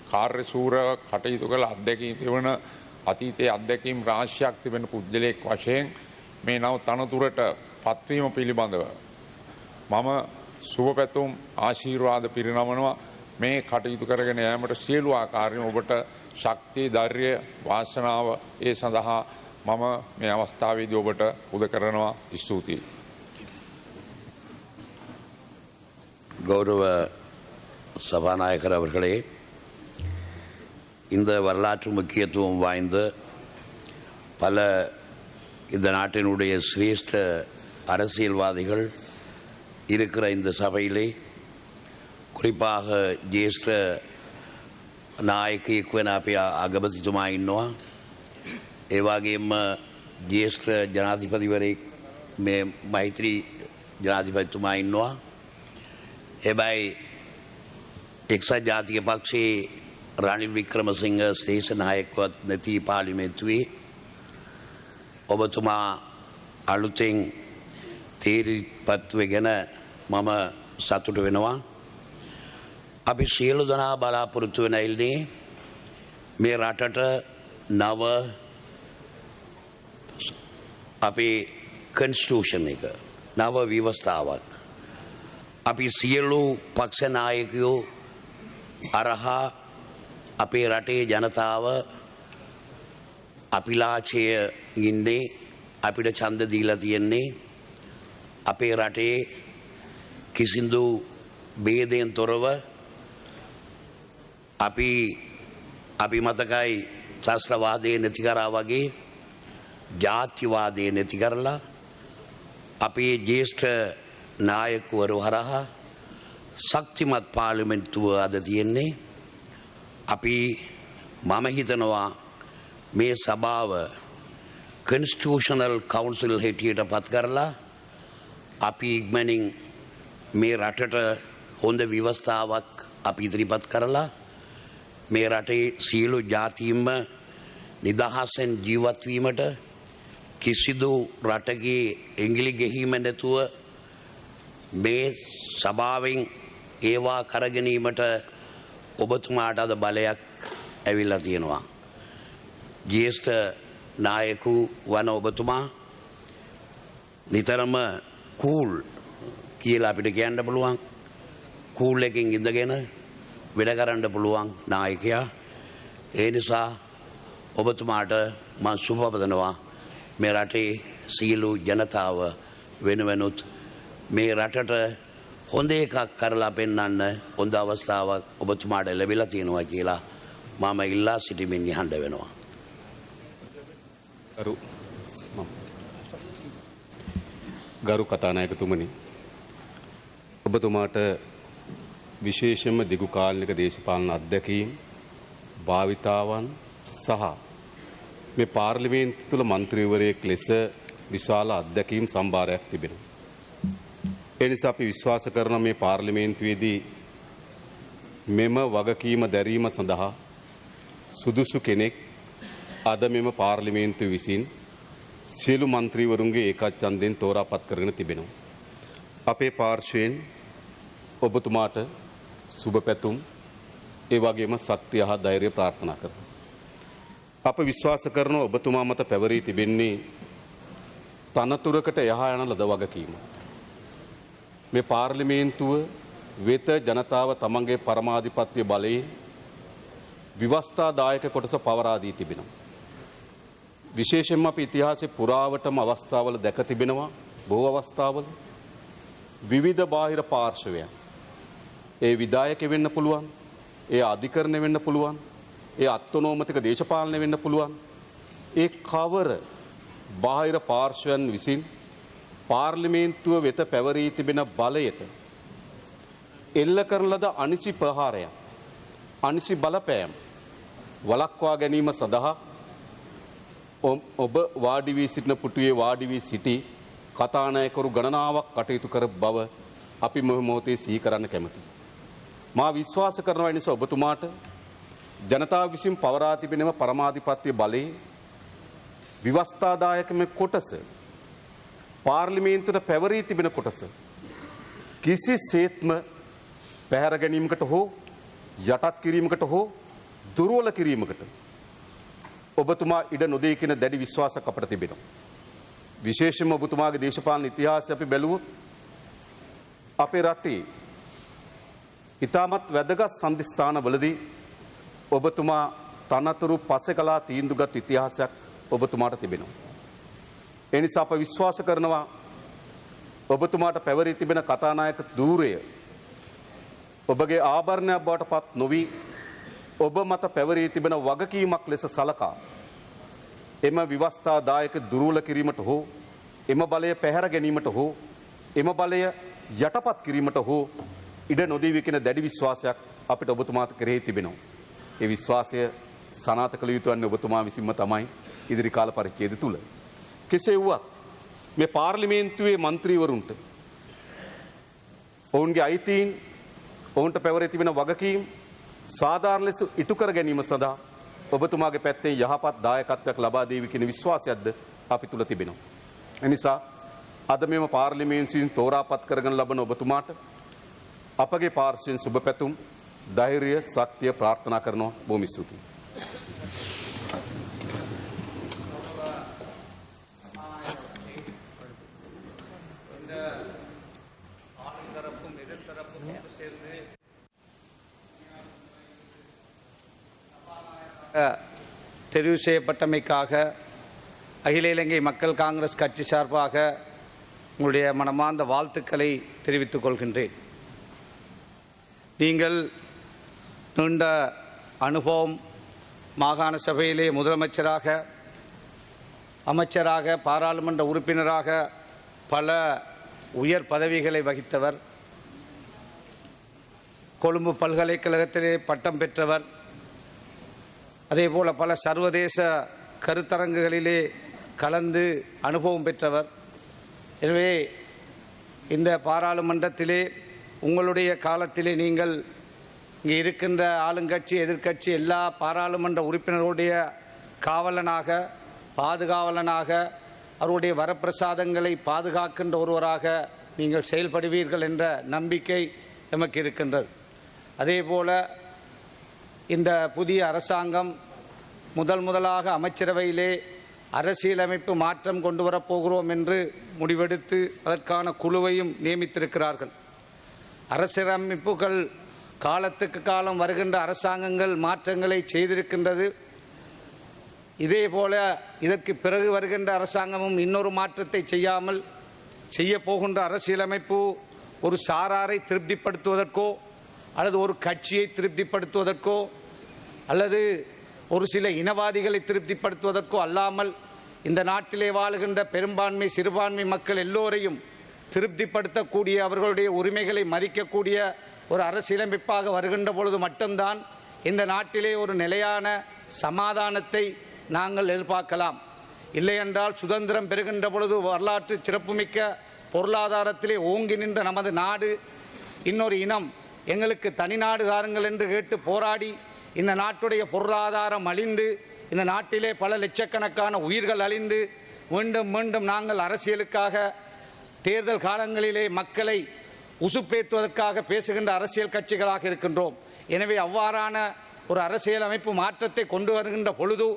කාර්යශූර කටයුතු කළ අත්දැකීම් තිබෙන අතීතයේ අත්දැකීම් රාශියක් තිබෙන පුද්ගලයෙක් වශයෙන් මේ නව තනතුරට පත්වීම පිළිබඳව මම සුබ පැතුම් ආශීර්වාද පිරිනමනවා. මේ කටයුතු කරගෙන යාමට සියලු ආකාරයෙන් ඔබට ශක්තිය ධෛර්යය වාසනාව ඒ සඳහා මම මේ අවස්ථාවේදී ඔබට උද කරනවා. ස්තුතියි. கௌரவ சபாநாயகர் அவர்களே, இந்த வரலாற்று முக்கியத்துவம் வாய்ந்த பல இந்த நாட்டினுடைய சிரேஷ்ட அரசியல்வாதிகள் இருக்கிற இந்த சபையிலே குறிப்பாக ජේෂ්ඨ නායකයෙක් වෙන අපේ අගමැතිතුමා ඉන්නවා. ඒ වගේම ජේෂ්ඨ ජනාධිපතිවරයෙක් මේ මෛත්‍රී ජනාධිපතිතුමා ඉන්නවා. හැබැයි එක්සත් ජාතික පක්ෂයේ රනිල් වික්‍රමසිංහ ශ්‍රේෂ්ඨ නායකවත් නැති පාර්ලිමේන්තුවේ ඔබතුමා අලුතෙන් තීරපත්ව ගැන මම සතුට වෙනවා. අපි සියලු දෙනා බලාපොරොත්තු වෙන ඉල්ලේ මේ රටට නව අපේ කන්ස්ටිටියුෂන් එක නව ව්‍යවස්ථාවක් අපි සියලු පක්ෂ නායකයෝ අරහා අපේ රටේ ජනතාව අපිලාචය ඉන්නේ අපිට ඡන්ද දීලා තියෙන්නේ අපේ රටේ කිසිදු ભેදයෙන් තොරව අපි මතකයි ශාස්ත්‍රවාදයේ නැති කරා වගේ ජාතිවාදයේ නැති කරලා අපේ ජේෂ්ඨ නායකවරු හරහා ශක්තිමත් පාර්ලිමේන්තුව අද තියෙන්නේ. අපි මම හිතනවා මේ සභාව කන්ස්ටිටියුෂනල් කවුන්සිල් හැටියට පත් කරලා අපි ඉක්මනින් මේ රටට හොඳ ව්‍යවස්ථාවක් අපි ඉදිරිපත් කරලා මේ රටේ සියලු ජාතීන්ම නිදහසෙන් ජීවත් වීමට කිසිදු රටගේ එංගිලි ගෙහීම නැතුව මේ සභාවෙන් ඒවා කරගැනීමට ඔබතුමාට අද බලයක් ඇවිල්ලා තියෙනවා. ජ්‍යෙෂ්ඨ නායකු වන ඔබතුමා නිතරම කූල් කියලා අපිට කියන්න පුළුවන්. කූල් එකකින් ඉඳගෙන වැඩ කරන්න පුළුවන් නායකයා. ඒ නිසා ඔබතුමාට මම සුබ පතනවා මේ රටේ සියලු ජනතාව වෙනුවෙනුත් මේ රටට හොඳ එකක් කරලා පෙන්වන්න හොඳ අවස්ථාවක් ඔබතුමාට ලැබිලා තියෙනවා කියලා මම ඉල්ලා සිටිමින් යහඬ වෙනවා. ගරු කතානායකතුමනි, ඔබතුමාට විශේෂයෙන්ම දිගු කාලනික දේශපාලන අත්දැකීම් භාවිතාවන් සහ මේ පාර්ලිමේන්තු තුළ මන්ත්‍රීවරයෙක් ලෙස විශාල අත්දැකීම් සම්භාරයක් තිබෙනවා. ඒ නිසා අපි විශ්වාස කරන මේ පාර්ලිමේන්තුවේදී මෙම වගකීම දැරීම සඳහා සුදුසු කෙනෙක් අද මෙම පාර්ලිමේන්තුව විසින් සියලු මන්ත්‍රීවරුන්ගේ ඒකච්ඡන්දයෙන් තෝරාපත් කරගෙන තිබෙනවා. අපේ පාර්ශ්වයෙන් ඔබතුමාට සුබ පැතුම් ඒ වගේම ශක්තිය හා ධෛර්යය ප්‍රාර්ථනා කරනවා. අප විශ්වාස කරන ඔබතුමා මත පැවරී තිබෙන්නේ තනතුරකට යහා යන ලද වගකීම. මේ පාර්ලිමේන්තුව වෙත ජනතාව තමන්ගේ පරමාධිපත්‍ය බලයෙන් ව්‍යවස්ථාදායක කොටස පවරා දී තිබෙනවා. විශේෂයෙන්ම අපි ඉතිහාසයේ පුරාවටම අවස්ථාවල දැක තිබෙනවා බොහෝ අවස්ථාවල විවිධ බාහිර පාර්ශවයන් ඒ විධායක වෙන්න පුළුවන්, ඒ අධිකරණ වෙන්න පුළුවන්, ඒ අත්නෝමතික දේශපාලන වෙන්න පුළුවන්. ඒ කවර බාහිර පාර්ශවයන් විසින් පාර්ලිමේන්තුව වෙත පැවරී තිබෙන බලයට එල්ල කරන ලද අනිසි ප්‍රහාරය, අනිසි බලපෑම් වළක්වා ගැනීම සඳහා ඔබ වාඩි වී සිටින පුටුවේ වාඩි වී සිටි කතානායකරු ගණනාවක් කටයුතු කර බව අපි මොහොතේ සිහි කරන්න කැමතියි. මා විශ්වාස කරනවා නිසා ඔබතුමාට ජනතාව විසින් පවරා තිබෙනම පරමාධිපත්‍ය බලයේ ව්‍යවස්ථාදායකම කොටස පාර්ලිමේන්තුවට පැවරී තිබෙන කොටස කිසිසේත්ම පැහැර ගැනීමකට හෝ යටත් කිරීමකට හෝ දුර්වල කිරීමකට ඔබතුමා ඉඩ නොදේ කියන දැඩි විශ්වාසයක් අපට තිබෙනවා. විශේෂයෙන්ම ඔබතුමාගේ දේශපාලන ඉතිහාසය අපි බැලුවොත් අපේ රටේ ඉතාමත් වැදගත් සන්ධිස්ථානවලදී ඔබතුමා තනතුරු පස්සේ කළා තීන්දුවගත් ඉතිහාසයක් ඔබතුමාට තිබෙනවා. ඒ නිසා අප විශ්වාස කරනවා ඔබතුමාට පැවරී තිබෙන කතානායක ධූරය ඔබගේ ආභරණයක් බවට පත් නොවි ඔබ මත පැවරී තිබෙන වගකීමක් ලෙස සලකා එම ව්‍යවස්ථාදායක දුර්වල කිරීමට හෝ එම බලය පැහැර ගැනීමට හෝ එම බලය යටපත් කිරීමට හෝ ඉඩ නොදී කියන දැඩි විශ්වාසයක් අපිට ඔබතුමාට කෙරෙහි තිබෙනවා. ඒ විශ්වාසය සනාථ කළ යුතු වන්නේ ඔබතුමා විසින්ම තමයි ඉදිරි කාල පරිච්ඡේදය තුල. කෙසේ වුවත් මේ පාර්ලිමේන්තුවේ മന്ത്രിවරුන්ට ඔවුන්ගේ අයිතීන් ඔවුන්ට පැවරී තිබෙන වගකීම් සාධාරණ ලෙස ඉටු කර ගැනීම සඳහා ඔබතුමාගේ පැත්තෙන් යහපත් දායකත්වයක් ලබා දේවි කියන විශ්වාසයක්ද අපි තුල තිබෙනවා. එනිසා අද මෙම පාර්ලිමේන්තුවෙන් තෝරාපත් කරගෙන ලබන ඔබතුමාට අපගේ පාර්ශ්වයෙන් සුබ පැතුම්, ධෛර්යය, ශක්තිය ප්‍රාර්ථනා කරනවා. බොහොම ස්තුතියි. தெரிவு செய்யப்பட்டமைக்காக அகில இலங்கை மக்கள் காங்கிரஸ் கட்சி சார்பாக உங்களுடைய மனமார்ந்த வாழ்த்துக்களை தெரிவித்துக் கொள்கின்றேன். நீங்கள் நீண்ட அனுபவம், மாகாண சபையிலே முதலமைச்சராக, அமைச்சராக, பாராளுமன்ற உறுப்பினராக பல உயர் பதவிகளை வகித்தவர். கொழும்பு பல்கலைக்கழகத்திலே பட்டம் பெற்றவர். அதேபோல பல சர்வதேச கருத்தரங்குகளிலே கலந்து அனுபவம் பெற்றவர். எனவே இந்த பாராளுமன்றத்திலே உங்களுடைய காலத்திலே நீங்கள் இங்கே இருக்கின்ற ஆளுங்கட்சி, எதிர்க்கட்சி எல்லா பாராளுமன்ற உறுப்பினர்களுடைய காவலனாக, பாதுகாவலனாக, அவருடைய வரப்பிரசாதங்களை பாதுகாக்கின்ற ஒருவராக நீங்கள் செயல்படுவீர்கள் என்ற நம்பிக்கை நமக்கு இருக்கின்றது. அதேபோல இந்த புதிய அரசாங்கம் முதலாக அமைச்சரவையிலே அரசியலமைப்பு மாற்றம் கொண்டு வரப்போகிறோம் என்று முடிவெடுத்து அதற்கான குழுவையும் நியமித்திருக்கிறார்கள். அரசியலமைப்புகள் காலத்துக்கு காலம் வருகின்ற அரசாங்கங்கள் மாற்றங்களை செய்திருக்கின்றது. இதேபோல இதற்கு பிறகு வருகின்ற அரசாங்கமும் இன்னொரு மாற்றத்தை செய்யாமல் செய்ய போகின்ற அரசியலமைப்பு ஒரு சாராரை திருப்திப்படுத்துவதற்கோ அல்லது ஒரு கட்சியை திருப்திப்படுத்துவதற்கோ அல்லது ஒரு சில இனவாதிகளை திருப்திப்படுத்துவதற்கோ அல்லாமல் இந்த நாட்டிலே வாழுகின்ற பெரும்பான்மை, சிறுபான்மை மக்கள் எல்லோரையும் திருப்திப்படுத்தக்கூடிய, அவர்களுடைய உரிமைகளை மதிக்கக்கூடிய ஒரு அரசியலமைப்பாக வருகின்ற பொழுது மட்டும்தான் இந்த நாட்டிலே ஒரு நிலையான சமாதானத்தை நாங்கள் எதிர்பார்க்கலாம். இல்லையென்றால் சுதந்திரம் பெறுகின்ற பொழுது வரலாற்று சிறப்புமிக்க பொருளாதாரத்திலே ஓங்கி நின்ற நமது நாடு இன்னொரு இனம் எங்களுக்கு தனிநாடு தாருங்கள் என்று கேட்டு போராடி இந்த நாட்டுடைய பொருளாதாரம் அழிந்து இந்த நாட்டிலே பல லட்சக்கணக்கான உயிர்கள் அழிந்து மீண்டும் மீண்டும் நாங்கள் அரசியலுக்காக தேர்தல் காலங்களிலே மக்களை உசுப்பேற்றுவதற்காக பேசுகின்ற அரசியல் கட்சிகளாக இருக்கின்றோம். எனவே அவ்வாறான ஒரு அரசியலமைப்பு மாற்றத்தை கொண்டு வருகின்ற பொழுது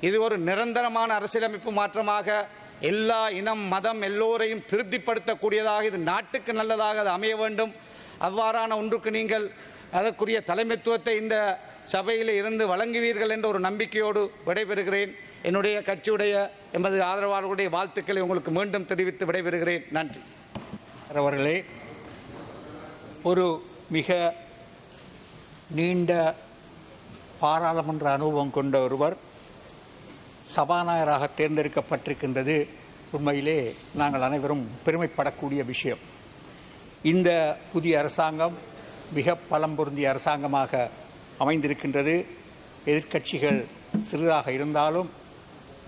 இது ஒரு நிரந்தரமான அரசியலமைப்பு மாற்றமாக எல்லா இனம் மதம் எல்லோரையும் திருப்திப்படுத்தக்கூடியதாக இது நாட்டுக்கு நல்லதாக அது அமைய வேண்டும். அவ்வாறான ஒன்றுக்கு நீங்கள் அதற்குரிய தலைமைத்துவத்தை இந்த சபையில் இருந்து வழங்குவீர்கள் என்ற ஒரு நம்பிக்கையோடு விடைபெறுகிறேன். என்னுடைய கட்சியுடைய எமது ஆதரவாளர்களுடைய வாழ்த்துக்களை உங்களுக்கு மீண்டும் தெரிவித்து விடைபெறுகிறேன். நன்றி. அவர்களே, ஒரு மிக நீண்ட பாராளுமன்ற அனுபவம் கொண்ட ஒருவர் சபாநாயகராக தேர்ந்தெடுக்கப்பட்டிருக்கின்றது உண்மையிலே நாங்கள் அனைவரும் பெருமைப்படக்கூடிய விஷயம். இந்த புதிய அரசாங்கம் மிக பலம் பொருந்திய அரசாங்கமாக அமைந்திருக்கின்றது. எதிர்க்கட்சிகள் சிறிதாக இருந்தாலும்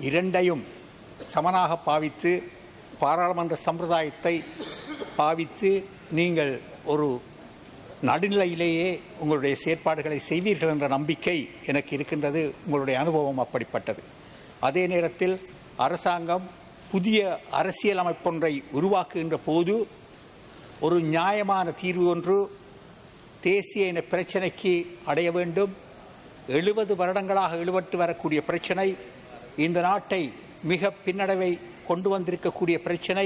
இரண்டையும் சமனாக பாவித்து பாராளுமன்ற சம்பிரதாயத்தை பாவித்து நீங்கள் ஒரு நடுநிலையிலேயே உங்களுடைய செயற்பாடுகளை செய்வீர்கள் என்ற நம்பிக்கை எனக்கு இருக்கின்றது. உங்களுடைய அனுபவம் அப்படிப்பட்டது. அதே நேரத்தில் அரசாங்கம் புதிய அரசியலமைப்பொன்றை உருவாக்குகின்ற போது ஒரு நியாயமான தீர்வு ஒன்று தேசிய இன பிரச்சனைக்கு அடைய வேண்டும். 70 வருடங்களாக இழுபட்டு வரக்கூடிய பிரச்சனை, இந்த நாட்டை மிக பின்னடைவை கொண்டு வந்திருக்கக்கூடிய பிரச்சனை,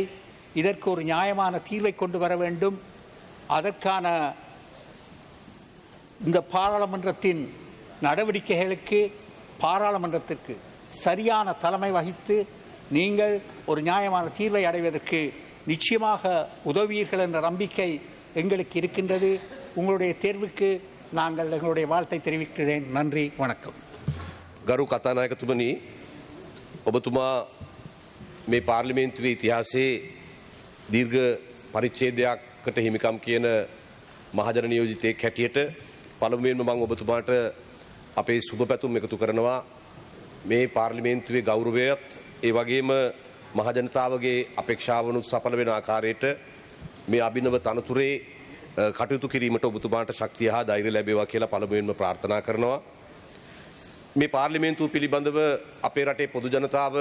இதற்கு ஒரு நியாயமான தீர்வை கொண்டு வர வேண்டும். அதற்கான இந்த பாராளுமன்றத்தின் நடவடிக்கைகளுக்கு பாராளுமன்றத்திற்கு சரியான தலைமை வகித்து நீங்கள் ஒரு நியாயமான தீர்வை அடைவதற்கு நிச்சயமாக உதவுவீர்கள் என்ற நம்பிக்கை எங்களுக்கு இருக்கின்றது. உங்களுடைய தேர்வுக்கு நாங்கள் எங்களுடைய வாழ்த்தை தெரிவிக்கிறேன். நன்றி, வணக்கம். ගරු කතානායකතුමනි, ඔබතුමා මේ පාර්ලිමේන්තුවේ ඉතිහාසයේ දීර්ඝ පරිච්ඡේදයකට හිමිකම් කියන මහජන නියෝජිතයෙක් හැටියට පළමුවෙන්ම මම ඔබතුමාට අපේ සුබ පැතුම් එකතු කරනවා. මේ පාර්ලිමේන්තුවේ ගෞරවයත් ඒ වගේම මහජනතාවගේ අපේක්ෂාවනුත් සඵල වෙන ආකාරයට මේ අභිනව තනතුරේ කටයුතු කිරීමට ඔබතුමාට ශක්තිය හා ධෛර්යය ලැබේවා කියලා පළමුවෙන්ම ප්‍රාර්ථනා කරනවා. මේ පාර්ලිමේන්තුව පිළිබඳව අපේ රටේ පොදු ජනතාව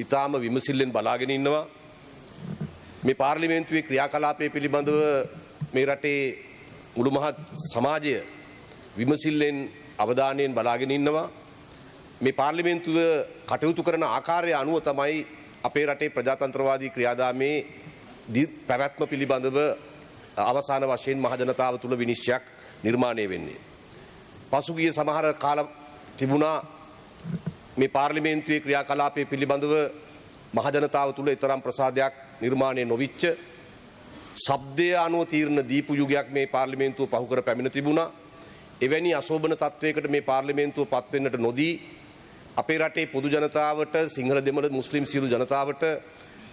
ඉතාම විමසිල්ලෙන් බලාගෙන ඉන්නවා. මේ පාර්ලිමේන්තුවේ ක්‍රියාකලාපය පිළිබඳව මේ රටේ මුළු මහත් සමාජය විමසිල්ලෙන් අවධානයෙන් බලාගෙන ඉන්නවා. මේ පාර්ලිමේන්තුව කටයුතු කරන ආකාරය අනුව තමයි අපේ රටේ ප්‍රජාතන්ත්‍රවාදී ක්‍රියාදාමයේ පැවැත්ම පිළිබඳව අවසාන වශයෙන් මහජනතාව තුළ විනිශ්චයක් නිර්මාණය වෙන්නේ. පසුගිය සමහර කාල තිබුණා මේ පාර්ලිමේන්තුවේ ක්‍රියාකලාපය පිළිබඳව මහජනතාව තුළ තරම් ප්‍රසාදයක් නිර්මාණය නොවිච්ච ශබ්දය අනුව තීරණ දීපු යුගයක් මේ පාර්ලිමේන්තුව පහු කර පැමිණ තිබුණා. එවැනි අශෝභන තත්වයකට මේ පාර්ලිමේන්තුව පත් වෙන්නට නොදී අපේ රටේ පොදු ජනතාවට, සිංහල දෙමළ මුස්ලිම් සියලු ජනතාවට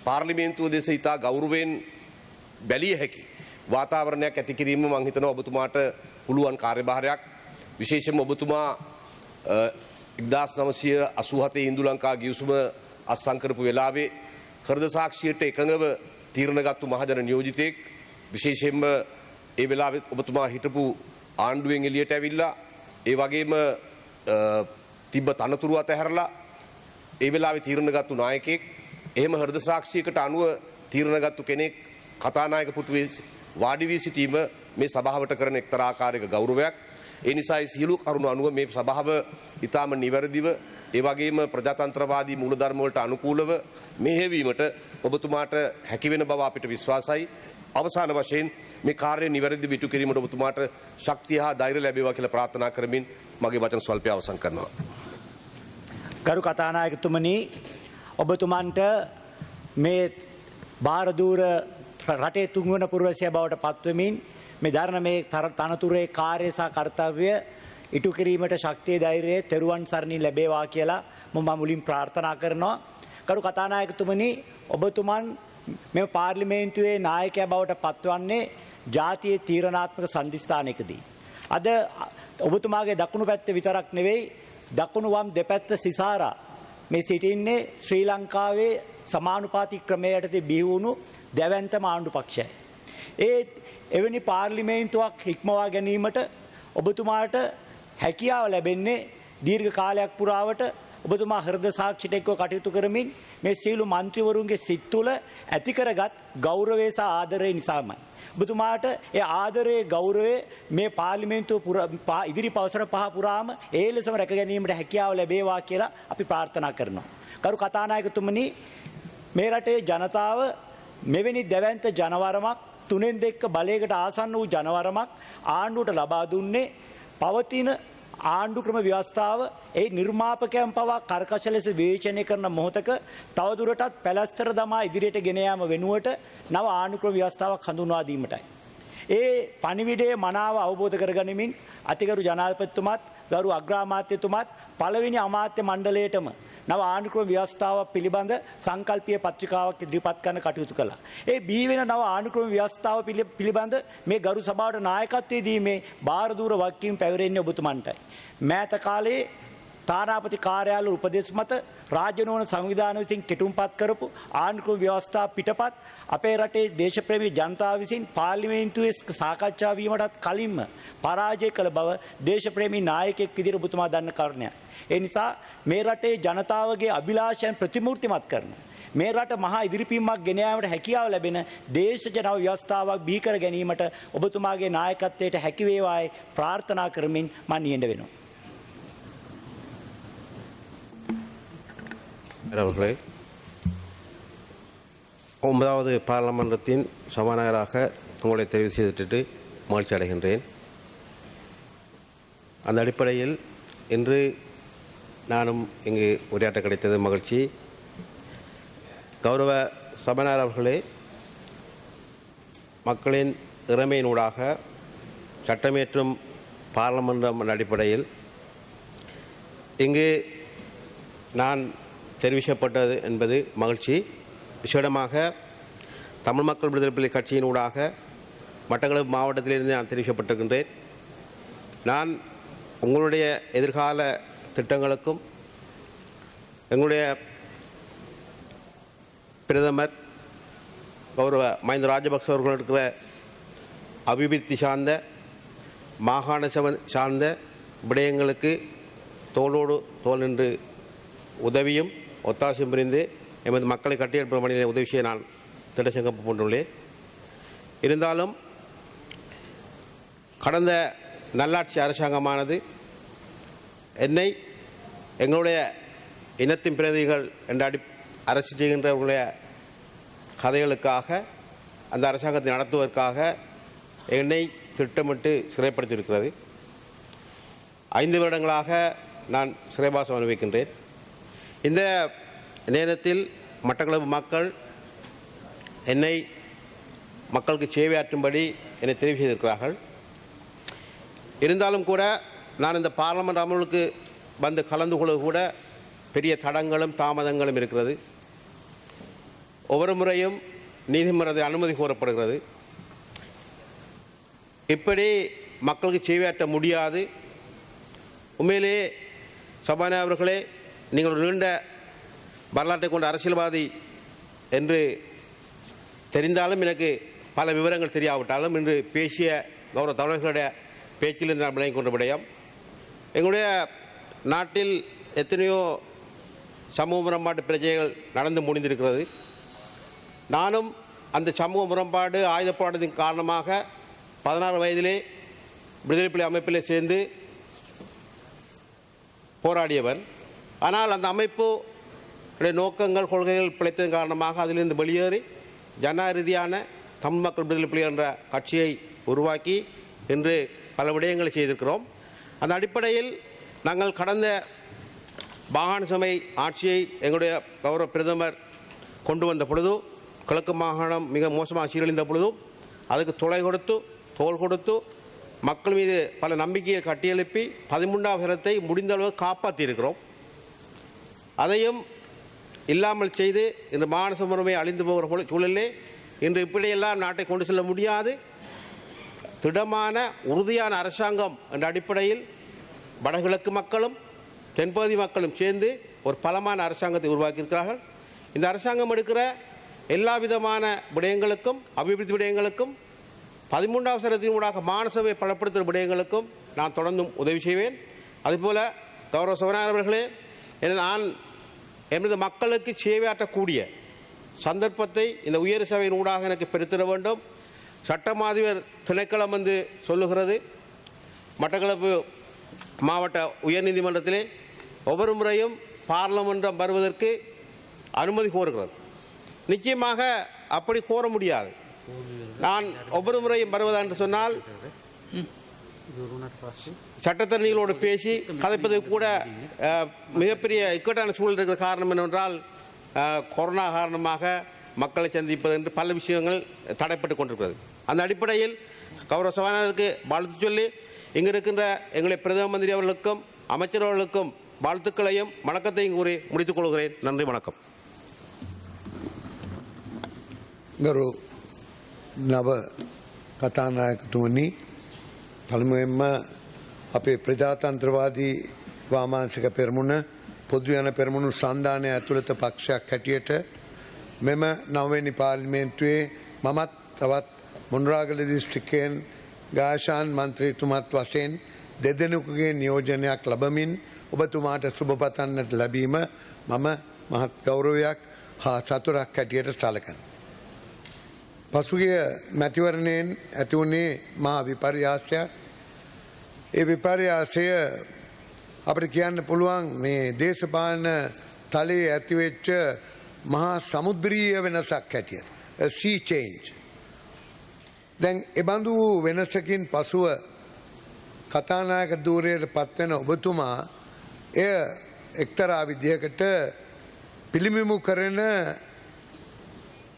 පාර්ලිමේන්තුව දෙස ඉතා ගෞරවයෙන් බැලිය හැකි වාතාවරණයක් ඇති කිරීම මම හිතනවා ඔබතුමාට පුළුවන් කාර්යභාරයක්. විශේෂයෙන්ම ඔබතුමා 1987 ඉන්දු ලංකා ගිවිසුම අත්සන් කරපු වෙලාවේ හෘද සාක්ෂියට එකඟව තීරණගත්තු මහජන නියෝජිතයෙක්. විශේෂයෙන්ම ඒ වෙලාවේ ඔබතුමා හිටපු ආණ්ඩුවෙන් එළියට ඇවිල්ලා ඒ වගේම තිබ්බ තනතුරු අතහැරලා ඒ වෙලාවේ තීරණගත්තු නායකයෙක්. එහෙම හෘද සාක්ෂියකට අනුව තීරණගත්තු කෙනෙක් කතානායක පුටුවේ වාඩි වී සිටීම මේ සභාවට කරන එක්තරා ආකාරයක ගෞරවයක්. ඒ නිසා ඒ සියලු කරුණු අනුව මේ සභාව ඊටාම නිවැරදිව ඒ වගේම ප්‍රජාතන්ත්‍රවාදී මූලධර්ම වලට අනුකූලව මෙහෙවීමට ඔබතුමාට හැකි වෙන බව අපිට විශ්වාසයි. අවසාන වශයෙන් මේ කාර්යය නිවැරදිව ඉටු කිරීමට ඔබතුමාට ශක්තිය හා ධෛර්යය ලැබේවා කියලා ප්‍රාර්ථනා කරමින් මගේ වචන ස්වල්පය අවසන් කරනවා. ගරු කතානායකතුමනි, ඔබතුමන්ට මේ බාරදූර රටේ තුන්වන පුරවැසියා බවට පත්වමින් මේ දරන මේ තනතුරේ කාර්ය සහ කර්තව්‍ය ඉටු කිරීමට ශක්තිය ධෛර්යය තෙරුවන් සරණින් ලැබේවා කියලා මම මුලින් ප්‍රාර්ථනා කරනවා. කරු කතානායකතුමනි ඔබතුමන් මෙම පාර්ලිමේන්තුවේ නායකයා බවට පත්වන්නේ ජාතියේ තීරණාත්මක සන්ධිස්ථානයකදී. අද ඔබතුමාගේ දකුණු පැත්ත විතරක් නෙවෙයි දකුණු වම් දෙපැත්ත සිසාරා මේ සිටින්නේ ශ්‍රී ලංකාවේ සමානුපාතික ක්‍රමයට බිහි වුණු දැවැන්තම ආණ්ඩු පක්ෂයයි. ඒ එවැනි පාර්ලිමේන්තුවක් හික්මවා ගැනීමට ඔබතුමාට හැකියාව ලැබෙන්නේ දීර්ඝ කාලයක් පුරාවට ඔබතුමා හෘද සාක්ෂියට එක්ව කටයුතු කරමින් මේ සියලු මන්ත්‍රීවරුන්ගේ සිත් තුළ ඇති කරගත් ගෞරවය සහ ආදරය නිසාමයි. ඔබතුමාට ඒ ආදරයේ ගෞරවය මේ පාර්ලිමේන්තුව ඉදිරි පවසර 5 පුරාම ඒ ලෙසම රැක ගැනීමට හැකියාව ලැබේවා කියලා අපි ප්‍රාර්ථනා කරනවා. කරු කතානායකතුමනි මේ රටේ ජනතාව මෙවැනි දැවැන්ත ජනවරමක් 3-2 බලයකට ආසන්න වූ ජනවරමක් ආණ්ඩුවට ලබා දුන්නේ පවතින ආණ්ඩු ක්‍රම ව්‍යවස්ථාව ඒ නිර්මාපකයන් පවා කර්කශ ලෙස විවේචනය කරන මොහොතක තවදුරටත් පැලැස්තර දමා ඉදිරියට ගෙන යාම වෙනුවට නව ආණ්ඩු ක්‍රම ව්‍යවස්ථාවක් හඳුන්වා දීමටයි. ඒ පණිවිඩයේ මනාව අවබෝධ කරගනිමින් අතිගරු ජනාධිපතිතුමත් ගරු අග්‍රාමාත්‍යතුමත් පළවෙනි අමාත්‍ය මණ්ඩලයටම නව ආණ්ඩු ක්‍රම ව්‍යවස්ථාව පිළිබඳ සංකල්පීය පත්‍රිකාවක් ඉදිරිපත් කරන්න කටයුතු කළා. ඒ බිහි වෙන නව ආණ්ඩු ක්‍රම ව්‍යවස්ථාව පිළිබඳ මේ ගරු සභාවට නායකත්වයේ දීමේ බාරදූර වගකීම් පැවරෙන්නේ ඔබතුමන්ටයි. මෑත කාලයේ තානාපති කාර්යාලය උපදෙස් මත රාජ්‍ය නොවන සංවිධාන විසින් කෙටුම්පත් කරපු ආණ්ඩු ක්‍රම ව්‍යවස්ථා පිටපත් අපේ රටේ දේශප්‍රේමී ජනතාව විසින් පාර්ලිමේන්තුවේ සාකච්ඡා වීමටත් කලින්ම පරාජය කළ බව දේශප්‍රේමී නායකයෙක් විදිහට ඔබතුමා දන්න කාරණයක්. ඒ නිසා මේ රටේ ජනතාවගේ අභිලාෂයන් ප්‍රතිමූර්තිමත් කරන මේ රට මහා ඉදිරිපීමක් ගෙන යාමට හැකියාව ලැබෙන දේශජන ව්‍යවස්ථාවක් බිහි කර ගැනීමට ඔබතුමාගේ නායකත්වයට හැකි වේවායි ප්‍රාර්ථනා කරමින් මම නියෙන්න වෙනවා. அவர்களே, 9வது பாராளுமன்றத்தின் சபாநாயகராக உங்களை தெரிவு செய்துவிட்டு மகிழ்ச்சி அடைகின்றேன். அந்த அடிப்படையில் இன்று நானும் இங்கு உரையாற்ற கிடைத்தது மகிழ்ச்சி. கௌரவ சபாநாயகர் அவர்களே, மக்களின் இறமையினூடாக சட்டமேற்றும் பாராளுமன்றம் அடிப்படையில் இங்கு நான் தெரிவிக்கப்பட்டது என்பது மகிழ்ச்சி. விசேடமாக தமிழ் மக்கள் விடுதலை புலி கட்சியினூடாக மட்டக்களப்பு மாவட்டத்திலிருந்து நான் தெரிவிக்கப்பட்டிருக்கின்றேன். நான் உங்களுடைய எதிர்கால திட்டங்களுக்கும் எங்களுடைய பிரதமர் கௌரவ மஹிந்த ராஜபக்ஷ அவர்கள் இருக்கிற அபிவிருத்தி சார்ந்த மாகாண சபை சார்ந்த விடயங்களுக்கு தோளோடு தோள் நின்று உதவியும் ஒத்தாசையும் புரிந்து எமது மக்களை கட்டியெழுப்பும் பணியில் உதவி செய்ய நான் திட்டச்சங்கம் போன்றுள்ளேன். இருந்தாலும் கடந்த நல்லாட்சி அரசாங்கமானது என்னை எங்களுடைய இனத்தின் பிரதிகள் என்ற அரசு செய்கின்றவர்களுடைய கதைகளுக்காக அந்த அரசாங்கத்தை நடத்துவதற்காக என்னை திட்டமிட்டு சிறைப்படுத்தியிருக்கிறது. 5 வருடங்களாக நான் சிறைவாசம் அனுபவிக்கின்றேன். இந்த நேரத்தில் மட்டக்களப்பு மக்கள் என்னை மக்களுக்கு சேவையாற்றும்படி என்னை தெரிவு செய்திருக்கிறார்கள். இருந்தாலும் கூட நான் இந்த பார்லமெண்ட் அமலுக்கு வந்து கலந்து கொள்ள கூட பெரிய தடங்களும் தாமதங்களும் இருக்கிறது. ஒவ்வொரு முறையும் நீதிமன்றத்தில் அனுமதி கோரப்படுகிறது. இப்படி மக்களுக்கு சேவையாற்ற முடியாது. உண்மையிலே சபாநாயகர் அவர்களே, நீங்கள் ஒரு நீண்ட வரலாற்றை கொண்ட அரசியல்வாதி என்று தெரிந்தாலும் எனக்கு பல விவரங்கள் தெரியாவிட்டாலும் இன்று பேசிய கௌரவ தலைவர்களுடைய பேச்சிலிருந்து நான் விளங்கிக் கொண்ட விடயம், எங்களுடைய நாட்டில் எத்தனையோ சமூக முரண்பாட்டு பிரச்சனைகள் நடந்து முடிந்திருக்கிறது. நானும் அந்த சமூக முரண்பாடு ஆயுத போராட்டத்தின் காரணமாக 16 வயதிலே விடுதலை புலி அமைப்பில் சேர்ந்து போராடியவன். ஆனால் அந்த அமைப்பு நோக்கங்கள் கொள்கைகள் பிழைத்ததன் காரணமாக அதிலிருந்து வெளியேறி ஜனநாயக ரீதியான தமிழ் மக்கள் விடுதலை புலி என்ற கட்சியை உருவாக்கி இன்று பல விடயங்களை செய்திருக்கிறோம். அந்த அடிப்படையில் நாங்கள் கடந்த மாகாண சபை ஆட்சியை எங்களுடைய கௌரவ பிரதமர் கொண்டு வந்த பொழுது கிழக்கு மாகாணம் மிக மோசமாக சீரழிந்த பொழுதும் அதுக்கு தோள் கொடுத்து மக்கள் மீது பல நம்பிக்கையை கட்டியெழுப்பி 13ஆம் இடத்தை முடிந்த அளவு காப்பாற்றியிருக்கிறோம். அதையும் இல்லாமல் செய்து இந்த மாநில உரிமை அழிந்து போகிற சூழலிலே இன்று இப்படியெல்லாம் நாட்டை கொண்டு செல்ல முடியாது. திடமான உறுதியான அரசாங்கம் என்ற அடிப்படையில் வடகிழக்கு மக்களும் தென்பகுதி மக்களும் சேர்ந்து ஒரு பலமான அரசாங்கத்தை உருவாக்கியிருக்கிறார்கள். இந்த அரசாங்கம் எடுக்கிற எல்லா விதமான விடயங்களுக்கும், அபிவிருத்தி விடயங்களுக்கும், 13வது சட்டத்தின் ஊடாக மாநிலசபையை பலப்படுத்துகிற விடயங்களுக்கும் நான் தொடர்ந்தும் உதவி செய்வேன். அதுபோல கௌரவ சபாநாயகர் அவர்களே, நான் எனது மக்களுக்கு சேவையாற்றக்கூடிய சந்தர்ப்பத்தை இந்த உயர் சபையின் ஊடாக எனக்கு பெருத்திட வேண்டும். சட்டமாதிபர் திணைக்களம் வந்து சொல்லுகிறது, மட்டக்களப்பு மாவட்ட உயர்நீதிமன்றத்திலே ஒவ்வொரு முறையும் பார்லமென்றம் வருவதற்கு அனுமதி கோருகிறது. நிச்சயமாக அப்படி கோர முடியாது. நான் ஒவ்வொரு முறையும் வருவதா என்று சொன்னால் சட்டத்தரணிகளோடு பேசி கதைப்பதற்கு கூட மிகப்பெரிய இக்கட்டான சூழல் இருக்கிற காரணம் என்னவென்றால் கொரோனா காரணமாக மக்களை சந்திப்பது என்று பல விஷயங்கள் தடைப்பட்டு கொண்டிருக்கிறது. அந்த அடிப்படையில் கௌரவ சபாநாயகருக்கு வாழ்த்து சொல்லி இங்கு இருக்கின்ற எங்களுடைய பிரதம மந்திரி அவர்களுக்கும் அமைச்சர் அவர்களுக்கும் வாழ்த்துக்களையும் வணக்கத்தையும் கூறி முடித்துக் கொள்கிறேன். நன்றி, வணக்கம். ගරු නව කතානායකතුමනි, පළමුවෙන්ම අපේ ප්‍රජාතන්ත්‍රවාදී වාමාංශික පෙරමුණ පොදු යන පෙරමුණු සන්ධානය ඇතුළත පක්ෂයක් හැටියට මෙම නවවෙනි පාර්ලිමේන්තුවේ මමත් තවත් මොණරාගල දිස්ත්‍රික්කයෙන් ගාශාන් මන්ත්‍රීතුමත් වශයෙන් දෙදෙනෙකුගේ නියෝජනයක් ලබමින් ඔබතුමාට සුබ පතන්නට ලැබීම මම මහත් ගෞරවයක් හා සතුටක් හැටියට සලකනවා. පසුගිය මැතිවරණයෙන් ඇති වුණේ මහා විපර්යාසයක්. ඒ විපර්යාසය අපිට කියන්න පුළුවන් මේ දේශපාලන තලයේ ඇතිවෙච්ච මහා සමුද්‍රීය වෙනසක් හැටියට. A sea change. දැන් එබඳු වෙනසකින් පසුව කතානායක ධූරයට පත්වෙන ඔබතුමා එය එක්තරා විදියකට පිළිමිමු කරන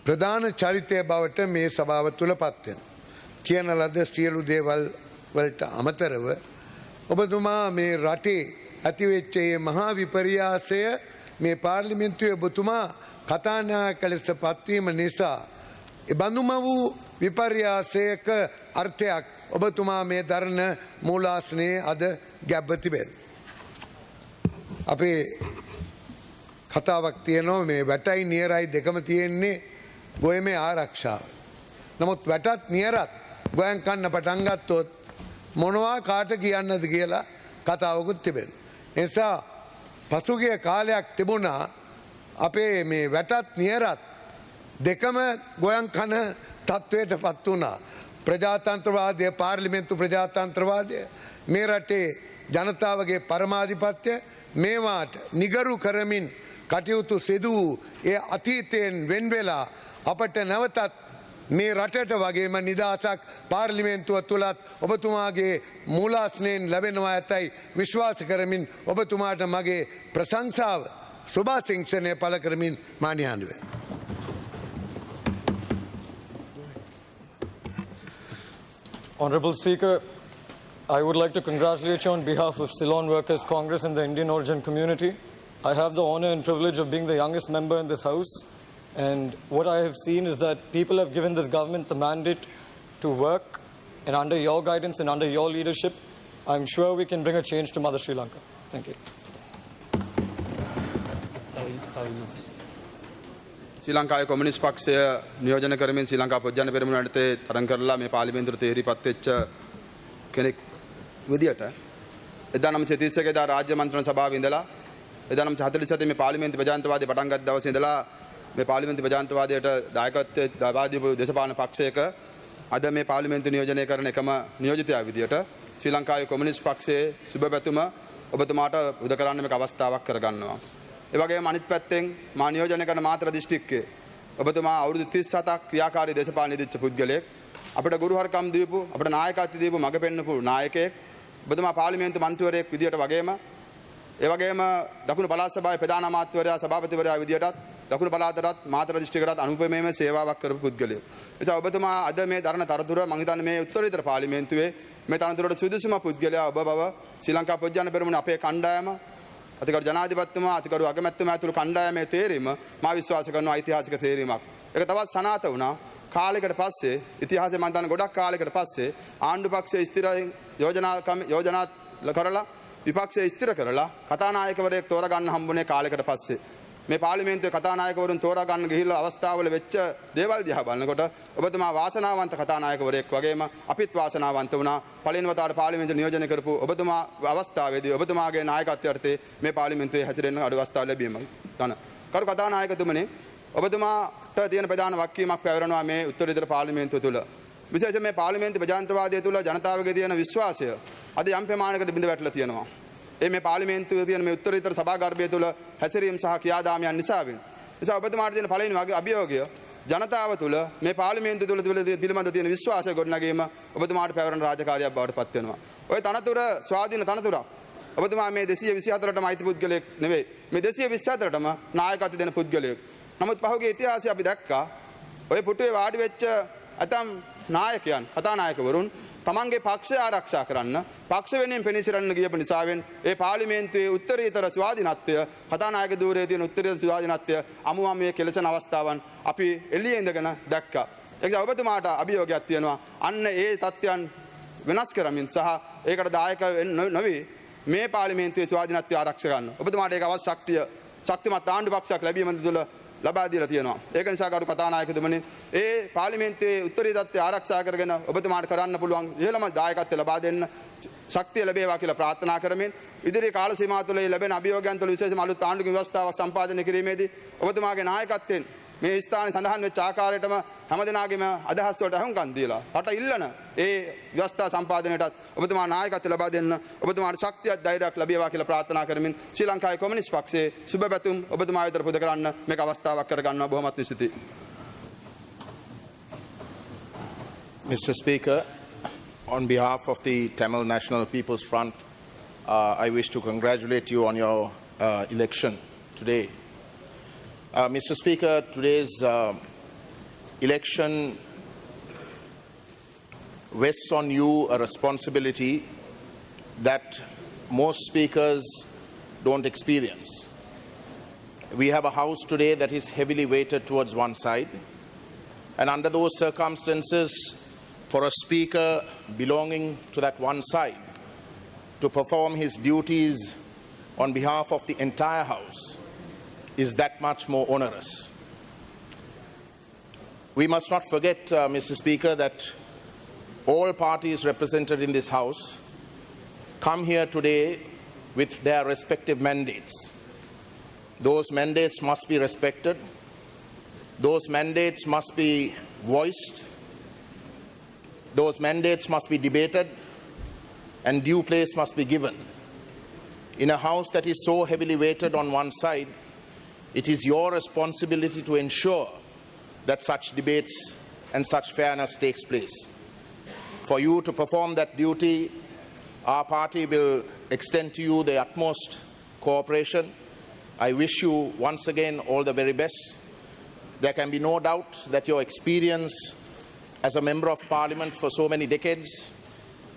ප්‍රධාන චරිතය බවට මේ සභාව තුළ පත්වෙන. කියන ලද සියලු දේවල් වලට අමතරව ඔබතුමා මේ රටේ ඇතිවෙච්ච මහා විපර්යාසය මේ පාර්ලිමේන්තුවේ ඔබතුමා කතානායක ලෙස පත්වීම නිසා එබඳුම වූ විපර්යාසයක අර්ථයක් ඔබතුමා මේ දරණ මූලාසනයේ අද ගැබ්ව තිබෙන. අපේ කතාවක් තියෙනවා මේ වැටයි නියරයි දෙකම තියෙන්නේ ගොයමේ ආරක්ෂාව. නමුත් වැටත් නියරත් ගොයන් කන්න පටන් ගත්තොත් මොනවා කාට කියන්නද කියලා කතාවකුත් තිබෙන. එනිසා පසුගිය කාලයක් තිබුණා අපේ මේ වැටත් නියරත් දෙකම ගොයන් කන තත්ත්වයට පත් වුණා. ප්‍රජාතන්ත්‍රවාදය, පාර්ලිමේන්තු ප්‍රජාතන්ත්‍රවාදය, මේ රටේ ජනතාවගේ පරමාධිපත්‍ය මේවාට නිගරු කරමින් කටයුතු සිදු වූ ඒ අතීතයෙන් වෙන්වෙලා අපට නැවතත් මේ රටට වගේම නිදහසක් පාර්ලිමේන්තුව තුළත් ඔබතුමාගේ මූලාසනයෙන් ලැබෙනවා ඇතැයි විශ්වාස කරමින් ඔබතුමාට මගේ ප්‍රශංසාව සුභාසිංක්ෂණය පළ කරමින් මානිහාන්ඩුවේ. Honorable Speaker, I would like to congratulate you on behalf of Ceylon Workers Congress and the Indian origin community. I have the honor and privilege of being the youngest member in this house, and what I have seen is that people have given this government the mandate to work, and under your guidance and under your leadership, I'm sure we can bring a change to Mother Sri Lanka. Thank you. ශ්‍රී ලංකාවේ communist පක්ෂය නියෝජන කරමින් ශ්‍රී ලංකා පොජ්ජන පෙරමුණ යටතේ තරඟ කරලා මේ පාර්ලිමේන්තුවට තේරිපත් වෙච්ච කෙනෙක් විදියට 1931 එදා රාජ්‍ය මන්ත්‍රණ සභාවේ ඉඳලා 1947 මේ පාර්ලිමේන්තු ප්‍රජාතන්ත්‍රවාදය පටන් ගත් දවසේ ඉඳලා මේ පාර්ලිමේන්තු ප්‍රජාතන්ත්‍රවාදයට දායකත්වයේ දාවාදී දේශපාලන පක්ෂයක අද මේ පාර්ලිමේන්තු නියෝජනය කරන එකම නියෝජිතයා විදියට ශ්‍රී ලංකාවේ කොමියුනිස්ට් පක්ෂයේ සුබ පැතුම ඔබතුමාට උද කරන්න මේක අවස්ථාවක් කරගන්නවා. ඒ වගේම අනිත් පැත්තෙන් මා නියෝජනය කරන මාතර දිස්ත්‍රික්කයේ ඔබතුමා අවුරුදු 37ක් ක්‍රියාකාරී දේශපාලන නිදිච්ච පුද්ගලයෙක්. අපිට ගුරුහරුකම් දීපු, අපිට නායකත්වය දීපු, මඟ පෙන්නපු නායකයෙක්. ඔබතුමා පාර්ලිමේන්තු මන්ත්‍රීවරයෙක් විදියට වගේම ඒ වගේම දකුණු පළාත් සභාවේ ප්‍රධාන අමාත්‍යවරයා, සභාපතිවරයා විදියටත් දකුණු පළාතටත් මාතර දිස්ත්‍රික්කයටත් අනුපමේම සේවාවක් කරපු පුද්ගලයෙක්. එතකොට ඔබතුමා අද මේ දරණ තරතුර මම හිතන්නේ මේ උත්තරීතර පාර්ලිමේන්තුවේ මේ තරතුරට සුදුසුම පුද්ගලයා ඔබ බව ශ්‍රී ලංකා පොජ්ජන පෙරමුණ අපේ කණ්ඩායම අතිකරු ජනාධිපතිතුමා අතිකරු අගමැතිතුමා ඇතුළු කණ්ඩායමේ තේරීම මා විශ්වාස කරනවා ඓතිහාසික තේරීමක්. ඒක තවත් සනාථ වුණා. කාලයකට පස්සේ ඉතිහාසයේ මම දන්න ගොඩක් කාලයකට පස්සේ ආණ්ඩු පක්ෂයේ ස්ථිරයෙන් යෝජනා කරලා විපක්ෂයේ ස්ථිර කරලා කතානායකවරයෙක් තෝරගන්න හම්බුනේ කාලයකට පස්සේ. මේ පාර්ලිමේන්තුවේ කතානායකවරුන් තෝරාගන්න ගිහිල්ලා අවස්ථාවල වෙච්ච දේවල් දිහා බලනකොට ඔබතුමා වාසනාවන්ත කතානායකවරයෙක් වගේම අපිත් වාසනාවන්ත වුණා. පළවෙනි වතාවට පාර්ලිමේන්තුව නියෝජනය කරපු ඔබතුමා අවස්ථාවේදී ඔබතුමාගේ නායකත්වයට මේ පාර්ලිමේන්තුවේ හැසිරෙන්න අඩු අවස්ථාව ලැබීම ගන්න. කරු කතානායකතුමනි ඔබතුමාට තියෙන ප්‍රධාන වගකීමක් පැවරෙනවා මේ උත්තරීතර පාර්ලිමේන්තුව තුළ. විශේෂයෙන් මේ පාර්ලිමේන්තු ප්‍රජාතන්ත්‍රවාදය තුළ ජනතාවගේ තියෙන විශ්වාසය අද යම් ප්‍රමාණයකට බිඳ වැටලා තියෙනවා. මේ පාර්ලිමේන්තුවේ තියෙන මේ උත්තරීතර සභාගර්භය තුළ හැසිරීම සහ ක්‍රියාදාමයන් නිසාවෙන්. නිසා ඔබතුමාට තියෙන පළවෙනි අභියෝගය ජනතාව තුළ මේ පාර්ලිමේන්තුව තුළ පිළිබඳ තියෙන විශ්වාසය ගොඩනැගීම ඔබතුමාට පැවරෙන රාජකාරියක් බවට පත් වෙනවා. ඔය තනතුර ස්වාධීන තනතුරක්. ඔබතුමා මේ 224ටම අයිති පුද්ගලයෙක් නෙවෙයි. මේ 224ටම නායකත්ව දෙන පුද්ගලයෙක්. නමුත් පහුගිය ඉතිහාසය අපි දැක්කා ඔය පුටුවේ වාඩි වෙච්ච ඇතම් නායකයන් කතානායකවරුන් තමන්ගේ පක්ෂය ආරක්ෂා කරන්න පක්ෂ වෙනුවෙන් පෙනී සිටින්න ගියපු නිසාවෙන් ඒ පාර්ලිමේන්තුවේ උත්තරීතර ස්වාධීනත්වය කතානායක ධූරයේ තියෙන උත්තරීතර ස්වාධීනත්වය අමුමම මේ කෙලසන අවස්ථාවන් අපි එළියේ ඉඳගෙන දැක්කා. ඒක ඔබතුමාට අභියෝගයක් තියෙනවා. අන්න ඒ තත්ත්වයන් වෙනස් කරමින් සහ ඒකට දායක නොවි මේ පාර්ලිමේන්තුවේ ස්වාධීනත්වය ආරක්ෂා ගන්න. ඔබතුමාට ඒක අවශ්‍ය ශක්තිමත් ආණ්ඩු පක්ෂයක් ලැබීම තුළ ලබා දීලා තියෙනවා. ඒක නිසා කරු කතානායකතුමනි ඒ පාර්ලිමේන්තුවේ උත්තරීතත්වය ආරක්ෂා කරගෙන ඔබතුමාට කරන්න පුළුවන් ඉහළම දායකත්වය ලබා දෙන්න ශක්තිය ලැබේවා කියලා ප්‍රාර්ථනා කරමින් ඉදිරි කාල සීමාව තුළ ලැබෙන අභියෝගයන් තුළ විශේෂම අලුත් ආණ්ඩුක්‍රම ව්‍යවස්ථාවක් සම්පාදනය කිරීමේදී ඔබතුමාගේ නායකත්වයෙන් මේ ස්ථානයේ සඳහන් වෙච්ච ආකාරයටම හැමදෙනාගේම අදහස් වලට අහුම්කම් දීලා රට ඉල්ලන ඒ ව්‍යවස්ථා සම්පාදනයටත් ඔබතුමා නායකත්වය ලබා දෙන්න ඔබතුමාට ශක්තියක් ධෛර්යයක් ලැබේවා කියලා ප්‍රාර්ථනා කරමින් ශ්‍රී ලංකාවේ කොමියුනිස්ට් පක්ෂයේ සුබ පැතුම් ඔබතුමා වෙත පුද කරන්න මේක අවස්ථාවක් කරගන්නවා. බොහොමත් ස්තුතියි. Mr. Speaker, on behalf of the Tamil National People's Front, I wish to congratulate you on your election today. Mr. Speaker, today's election vests on you a responsibility that most speakers don't experience. We have a house today that is heavily weighted towards one side, and under those circumstances, for a speaker belonging to that one side to perform his duties on behalf of the entire house is that much more onerous. We must not forget, Mr. Speaker, that all parties represented in this House come here today with their respective mandates. Those mandates must be respected. Those mandates must be voiced. Those mandates must be debated, and due place must be given. In a House that is so heavily weighted on one side, it is your responsibility to ensure that such debates and such fairness takes place. For you to perform that duty, our party will extend to you the utmost cooperation. I wish you once again all the very best. There can be no doubt that your experience as a member of parliament for so many decades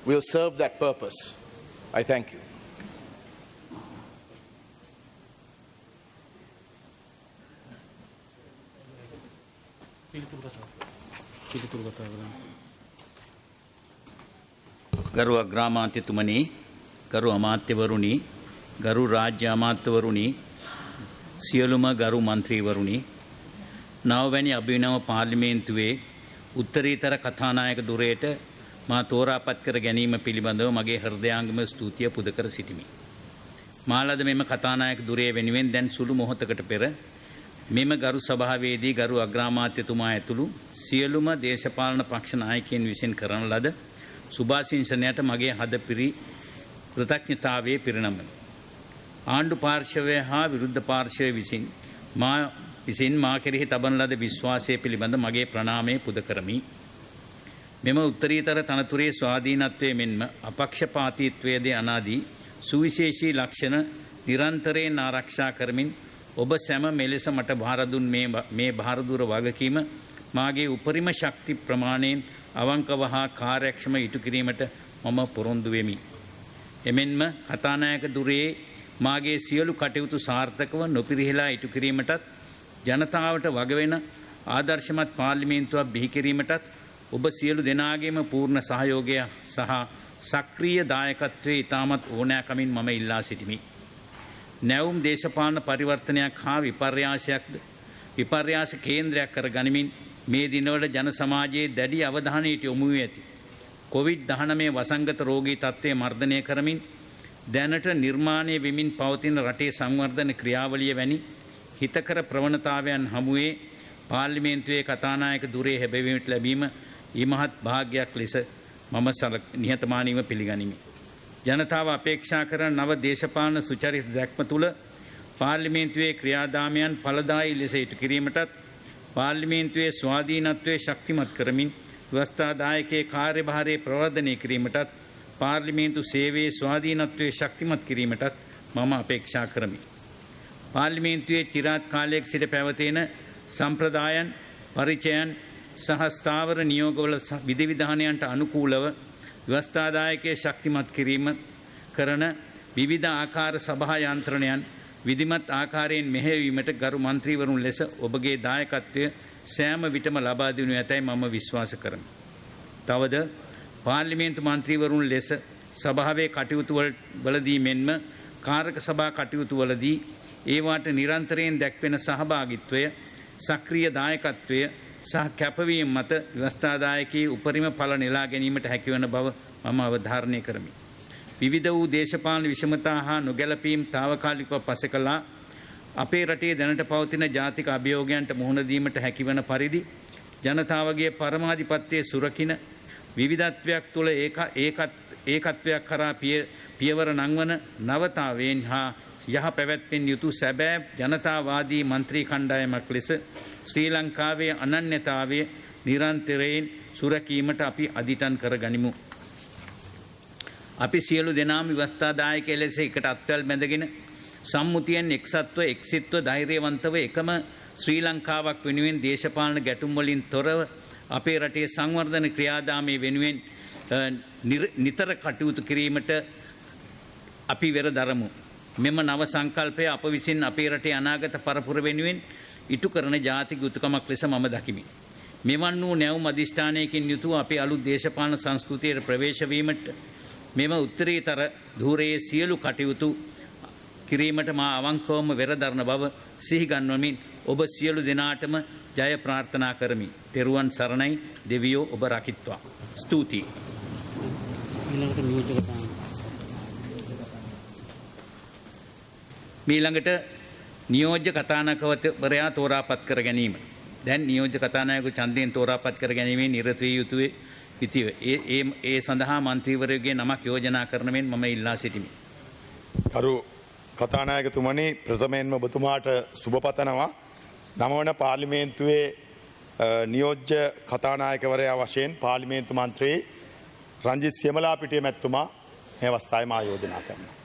will serve that purpose. I thank you. ගරු අග්‍රාමාත්‍යතුමනි, ගරු අමාත්‍යවරුනි, ගරු රාජ්‍ය අමාත්‍යවරුනි, සියලුම ගරු මන්ත්‍රීවරුනි, නවවැනි අභිනව පාර්ලිමේන්තුවේ උත්තරීතර කතානායක ධුරයට මා තෝරාපත් කර ගැනීම පිළිබඳව මගේ හෘදයාංගම ස්තුතිය පුද කර සිටිමි. මාලද මෙම කතානායක ධුරය වෙනුවෙන් දැන් සුළු මොහොතකට පෙර මෙම ගරු සභාවේදී ගරු අග්‍රාමාත්‍යතුමා ඇතුළු සියලුම දේශපාලන පක්ෂ නායකයන් විසින් කරන ලද සුභාශිංසනයට මගේ හදපිරි කෘතඥතාවයේ පිරිනමන. ආණ්ඩු පාර්ශවය හා විරුද්ධ පාර්ශවය විසින් මා කෙරෙහි තබන ලද විශ්වාසය පිළිබඳ මගේ ප්‍රණාමය පුද කරමි. මෙම උත්තරීතර තනතුරේ ස්වාධීනත්වය මෙන්ම අපක්ෂපාතීත්වයද අනාදී සුවිශේෂී ලක්ෂණ නිරන්තරයෙන් ආරක්ෂා කරමින් ඔබ සැම මෙලෙස මට භාරදුන් මේ භාරදුර වගකීම මාගේ උපරිම ශක්ති ප්‍රමාණයෙන් අවංකව හා කාර්යක්ෂම ඉටු කිරීමට මම පොරොන්දු වෙමි. එමෙන්ම කතානායක ධුරයේ මාගේ සියලු කටයුතු සාර්ථකව නොපිරිහෙලා ඉටු කිරීමටත් ජනතාවට වගවෙන ආදර්ශමත් පාර්ලිමේන්තුවක් බිහි කිරීමටත් ඔබ සියලු දෙනාගේම පූර්ණ සහයෝගය සහ සක්‍රීය දායකත්වයේ ඉතාමත් ඕනෑකමින් මම ඉල්ලා සිටිමි. නැවුම් දේශපාලන පරිවර්තනයක් හා විපර්යාස කේන්ද්‍රයක් කර ගනිමින් මේ දිනවල ජන සමාජයේ දැඩි අවධානයට යොමු වී ඇති COVID-19 වසංගත රෝගී තත්ත්වය මර්ධනය කරමින් දැනට නිර්මාණය වෙමින් පවතින රටේ සංවර්ධන ක්‍රියාවලිය වැනි හිතකර ප්‍රවණතාවයන් හමුවේ පාර්ලිමේන්තුවේ කතානායක ධුරේ හැබැවීමට ලැබීම ඉමහත් භාග්‍යයක් ලෙස මම නිහතමානීව පිළිගනිමි. ජනතාව අපේක්ෂා කරන නව දේශපාලන සුචරිත දැක්ම තුළ පාර්ලිමේන්තුවේ ක්‍රියාදාමයන් ඵලදායී ලෙස ඉටු කිරීමටත් පාර්ලිමේන්තුවේ ස්වාධීනත්වයේ ශක්තිමත් කරමින් ව්‍යවස්ථාදායකයේ කාර්යභාරය ප්‍රවර්ධනය කිරීමටත් පාර්ලිමේන්තු සේවයේ ස්වාධීනත්වයේ ශක්තිමත් කිරීමටත් මම අපේක්ෂා කරමි. පාර්ලිමේන්තුවේ චිරාත් කාලයක් සිට පැවතෙන සම්ප්‍රදායන් පරිචයන් සහ ස්ථාවර නියෝගවල විධිවිධානයන්ට අනුකූලව ව්‍යවස්ථාදායකයේ ශක්තිමත් කිරීම කරන විවිධ ආකාර සභා යන්ත්‍රණයන් විධිමත් ආකාරයෙන් මෙහෙයවීමට ගරු මන්ත්‍රීවරුන් ලෙස ඔබගේ දායකත්වය සෑම විටම ලබා දෙනු ඇතැයි මම විශ්වාස කරමි. තවද පාර්ලිමේන්තු මන්ත්‍රීවරුන් ලෙස සභාවේ කටයුතු වලදී මෙන්ම කාරක සභා කටයුතු වලදී ඒවාට නිරන්තරයෙන් දැක්වෙන සහභාගිත්වය සක්‍රීය දායකත්වය සහ කැපවීම මත ව්‍යවස්ථාදායකයේ උපරිම ඵල නෙලා ගැනීමට හැකිවන බව මම අවධාරණය කරමි. විවිධ වූ දේශපාලන විෂමතා හා නොගැලපීම් తాවකාලිකව පසෙකලා අපේ රටේ දැනට පවතින ජාතික අභියෝගයන්ට මුහුණ දීමට හැකිවන පරිදි ජනතාවගේ පරමාධිපත්‍යයේ සුරකින විවිධත්වයක් තුළ ඒකත්වයක් කරා පියවර නංවන නවතාවයෙන් හා යහ පැවැත්මෙන් යුතු සැබෑ ජනතාවාදී මන්ත්‍රී කණ්ඩායමක් ලෙස ශ්‍රී ලංකාවේ අනන්‍යතාවය නිරන්තරයෙන් සුරකීමට අපි අදිටන් කර ගනිමු. අපි සියලු දෙනාම ව්‍යවස්ථාදායක ලෙස එකට අත්වැල් බැඳගෙන සම්මුතියෙන් එක්සත්ව එක්සිත්ව ධෛර්යවන්තව එකම ශ්‍රී ලංකාවක් වෙනුවෙන් දේශපාලන ගැටුම් වලින් තොරව අපේ රටේ සංවර්ධන ක්‍රියාදාමයේ වෙනුවෙන් නිතර කටයුතු කිරීමට අපි වෙර දරමු. මෙම නව සංකල්පය අප විසින් අපේ රටේ අනාගත පරපුර වෙනුවෙන් ඉටු කරන ජාතික යුතුකමක් ලෙස මම දකිමි. මෙවන් වූ නැවුම් අධිෂ්ඨානයකින් යුතුව අපේ අලුත් දේශපාලන සංස්කෘතියට ප්‍රවේශ වීමට මෙම උත්තරීතර ධූරයේ සියලු කටයුතු කිරීමට මා අවංකවම වෙර දරන බව සිහිගන්වමින් ඔබ සියලු දෙනාටම ජය ප්‍රාර්ථනා කරමි. තෙරුවන් සරණයි. දෙවියෝ ඔබ රකිත්වා. ස්තුතියි. මීළඟට නියෝජ්‍ය කතානායකවරයා තෝරාපත් කර ගැනීම. දැන් නියෝජ්‍ය කතානායකව ඡන්දයෙන් තෝරාපත් කර ගැනීමේ නිරත විය යුතුයි. ඒ සඳහා මන්ත්‍රීවරයාගේ නමක් යෝජනා කරන මෙන් මම ඉල්ලා සිටිමි. කරු කතානායකතුමනි, ප්‍රථමයෙන්ම ඔබතුමාට සුබ පතනවා. නමවන පාර්ලිමේන්තුවේ නියෝජ්‍ය කතානායකවරයා වශයෙන් පාර්ලිමේන්තු මන්ත්‍රී රංජිත් සියමලාපිටිය මැතිතුමා මේ අවස්ථාවේ මා යෝජනා කරනවා.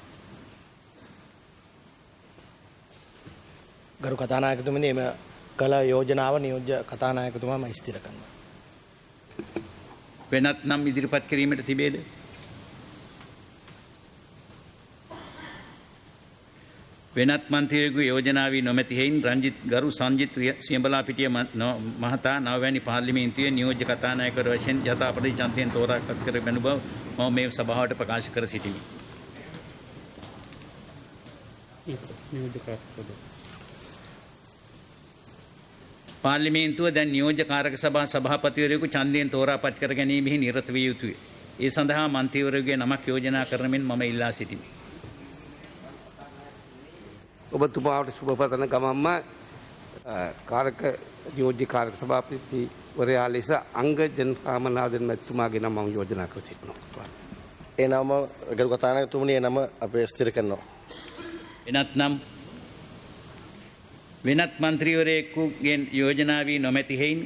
ගරු කතානායකතුමනි, එම කළ යෝජනාව නියෝජ්‍ය කතානායකතුමා මම ස්ථිර කරනවා. වෙනත් නම් ඉදිරිපත් කිරීමට තිබේද? වෙනත් මන්ත්‍රීවරු යෝජනාවී නොමැති හේයින් ගරු සංජිත් සියඹලාපිටිය මහතා නවවැනි පාර්ලිමේන්තුවේ නියෝජ්‍ය කතානායකවරු වශයෙන් යථාපති ඡන්දයෙන් තෝරාපත් කර ගැනීම බව මම මේ සභාවට ප්‍රකාශ කර සිටිමි. පාර්ලිමේන්තුව දැන් නියෝජ්‍ය කාරක සභා සභාපතිවරයෙකු ඡන්දයෙන් තෝරාපත් කර ගැනීමෙහි නිරත විය යුතුය. ඒ සඳහා මන්ත්‍රීවරයාගේ නමක් යෝජනා කරන මෙන් මම ඉල්ලා සිටිමි. ඔබතුමාට සුබ පතන ගමන්ම කාරක යෝජ්‍ය කාරක සභාපතිවරයා ලෙස අංග ජනරාමනාදන් මැතිතුමාගේ නම මම යෝජනා කර සිටිනවා. ඒ නම ගරු කතානායකතුමනි, ඒ නම අපේ ස්ථිර කරනවා. වෙනත් මන්ත්‍රීවරයෙකුගේ යෝජනා වී නොමැති හේයින්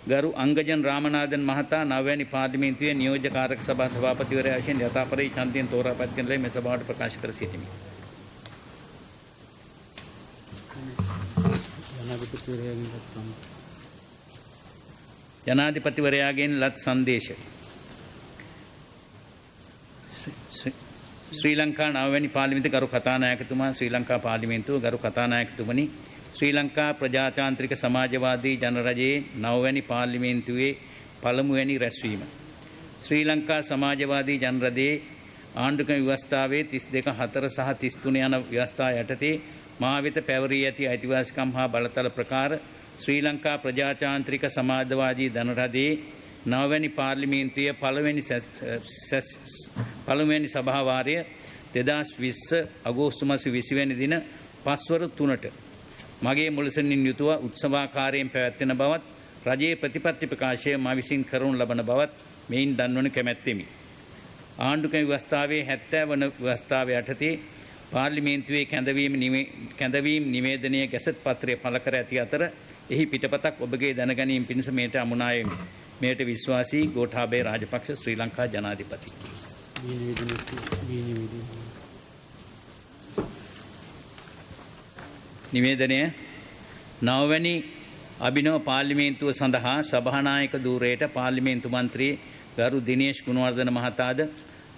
ගරු අංගජන් රාමනාදන් මහතා නවවැනි පාර්ලිමේන්තුවේ නියෝජ්‍ය කාරක සභා සභාපතිවරයා වශයෙන් යථාපරි ඡන්දයෙන් තෝරාපත් කරන ලයි මේ සභාවට ප්‍රකාශ කර සිටිමි. ජනාධිපතිවරයාගෙන් ලත් සංදේශ. ශ්‍රී ලංකා නවවැනි පාර්ලිමේන්තු ගරු කතානායකතුමා ශ්‍රී ලංකා පාර්ලිමේන්තුව ගරු කතානායකතුමනි ශ්‍රී ලංකා ප්‍රජාතාන්ත්‍රික සමාජවාදී ජනරජයේ නවවැනි පාර්ලිමේන්තුවේ පළමුවැනි රැස්වීම ශ්‍රී ලංකා සමාජවාදී ජනරජයේ ආණ්ඩුක්‍රම ව්‍යවස්ථාවේ 32 4 සහ 33 යන ව්‍යවස්ථා යටතේ මා වෙත පැවරී ඇති අයිතිවාසිකම් හා බලතල ප්‍රකාර ශ්‍රී ලංකා ප්‍රජාතාන්ත්‍රික සමාජවාදී ජනරජයේ නවවැනි පාර්ලිමේන්තුවේ පළමුවැනි සභාවාරය 2020 අගෝස්තු මාස 20 වැනි දින පස්වරු 3ට මගේ මුලසනින් යුතුව උත්සවාකාරයෙන් පැවැත්වෙන බවත් රජයේ ප්‍රතිපත්ති ප්‍රකාශය මා විසින් කරනු ලබන බවත් මෙයින් දන්වන කැමැත්තෙමි. ආණ්ඩුක්‍රම ව්‍යවස්ථාවේ 70 වන ව්‍යවස්ථාව යටතේ පාර්ලිමේන්තුවේ කැඳවීම් නිවේදනය ගැසට් පත්‍රය පළ කර ඇති අතර එහි පිටපතක් ඔබගේ දැනගැනීම පිණිස මෙයට අමුණායෙමි. මෙයට විශ්වාසී ගෝඨාභය රාජපක්ෂ ශ්‍රී ලංකා ජනාධිපති. නිවේදනය නවවැනි අභිනව පාර්ලිමේන්තුව සඳහා සභානායක ධූරයට පාර්ලිමේන්තු මන්ත්‍රී ගරු දිනේෂ් ගුණවර්ධන මහතාද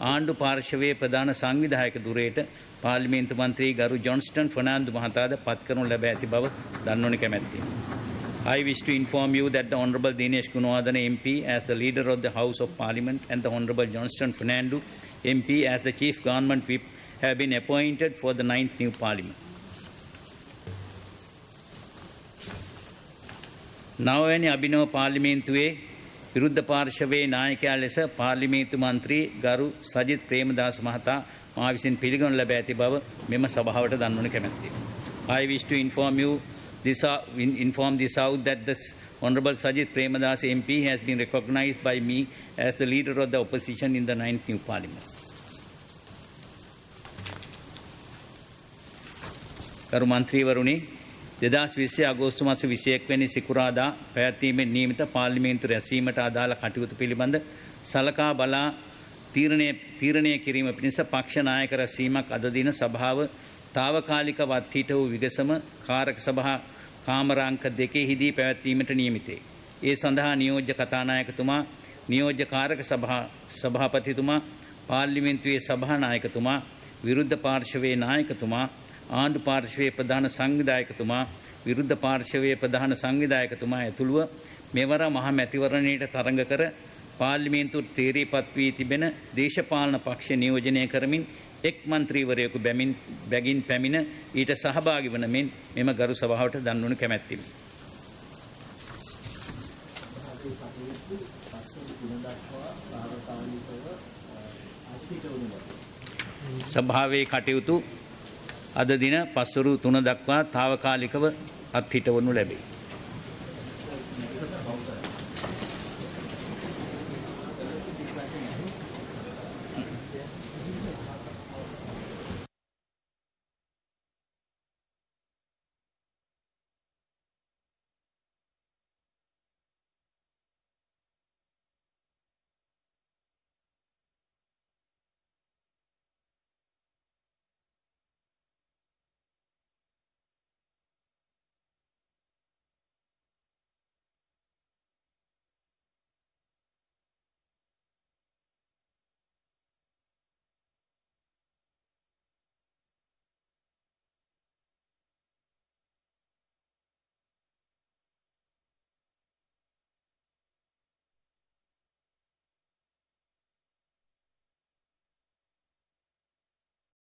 ආණ්ඩු පාර්ශවයේ ප්‍රධාන සංවිධායක ධූරයට පාර්ලිමේන්තු මන්ත්‍රී ගරු ජොන්ස්ටන් ෆර්නාන්ඩු මහතාද පත් කරනු ලැබ ඇති බව දන්වන කැමැත්තේ. I wish to inform you that the Honorable Dinesh Gunawardena MP as the leader of the House of Parliament and the Honorable Johnston Fernando MP as the Chief Government Whip have been appointed for the 9th new Parliament. නවවැනි අභිනව පාර්ලිමේන්තුවේ විරුද්ධ පාර්ශවයේ නායකයා ලෙස පාර්ලිමේන්තු මන්ත්‍රී ගරු සජිත් ප්‍රේමදාස මහතා මා විසින් පිළිගනු ලැබ ඇති බව මෙම සභාවට දන්වන කැමැත්තේ. I wish to inform this out that the Honorable Sajid Premadasa MP has been recognized by me as the leader of the opposition in the 9th new Parliament. කරු මන්ත්‍රීවරුනි 2020 අගෝස්තු මාස 21 වෙනි සිකුරාදා පැවැත්වීමේ නියමිත පාර්ලිමේන්තු රැස්වීමට අදාළ කටයුතු පිළිබඳ සලකා බලා තීරණය කිරීම පිණිස පක්ෂ නායක රැස්වීමක් අද දින සභාව තාවකාලික වත්හිට වූ විගසම කාරක සභා කාමරාංක 2 හිදී පැවැත්වීමට නියමිතේ. ඒ සඳහා නියෝජ්‍ය කතානායකතුමා, නියෝජ්‍ය කාරක සභාපතිතුමා, පාර්ලිමේන්තුවේ සභානායකතුමා, විරුද්ධ පාර්ශවයේ නායකතුමා, ආණ්ඩු පාර්ශවයේ ප්‍රධාන සංවිධායකතුමා, විරුද්ධ පාර්ශවයේ ප්‍රධාන සංවිධායකතුමා ඇතුළුව මෙවර මහ මැතිවරණයට තරඟ කර පාර්ලිමේන්තුවට තීරීපත් වී තිබෙන දේශපාලන පක්ෂ නියෝජනය කරමින් එක් මන්ත්‍රීවරයෙකු බැගින් පැමිණ ඊට සහභාගී වන මෙන් මෙම ගරු සභාවට දන්වනු කැමැත්තෙමි. සභාවේ කටයුතු අද දින පස්වරු 3 දක්වා తాවකාලිකව අත්හිටවනු ලැබේ.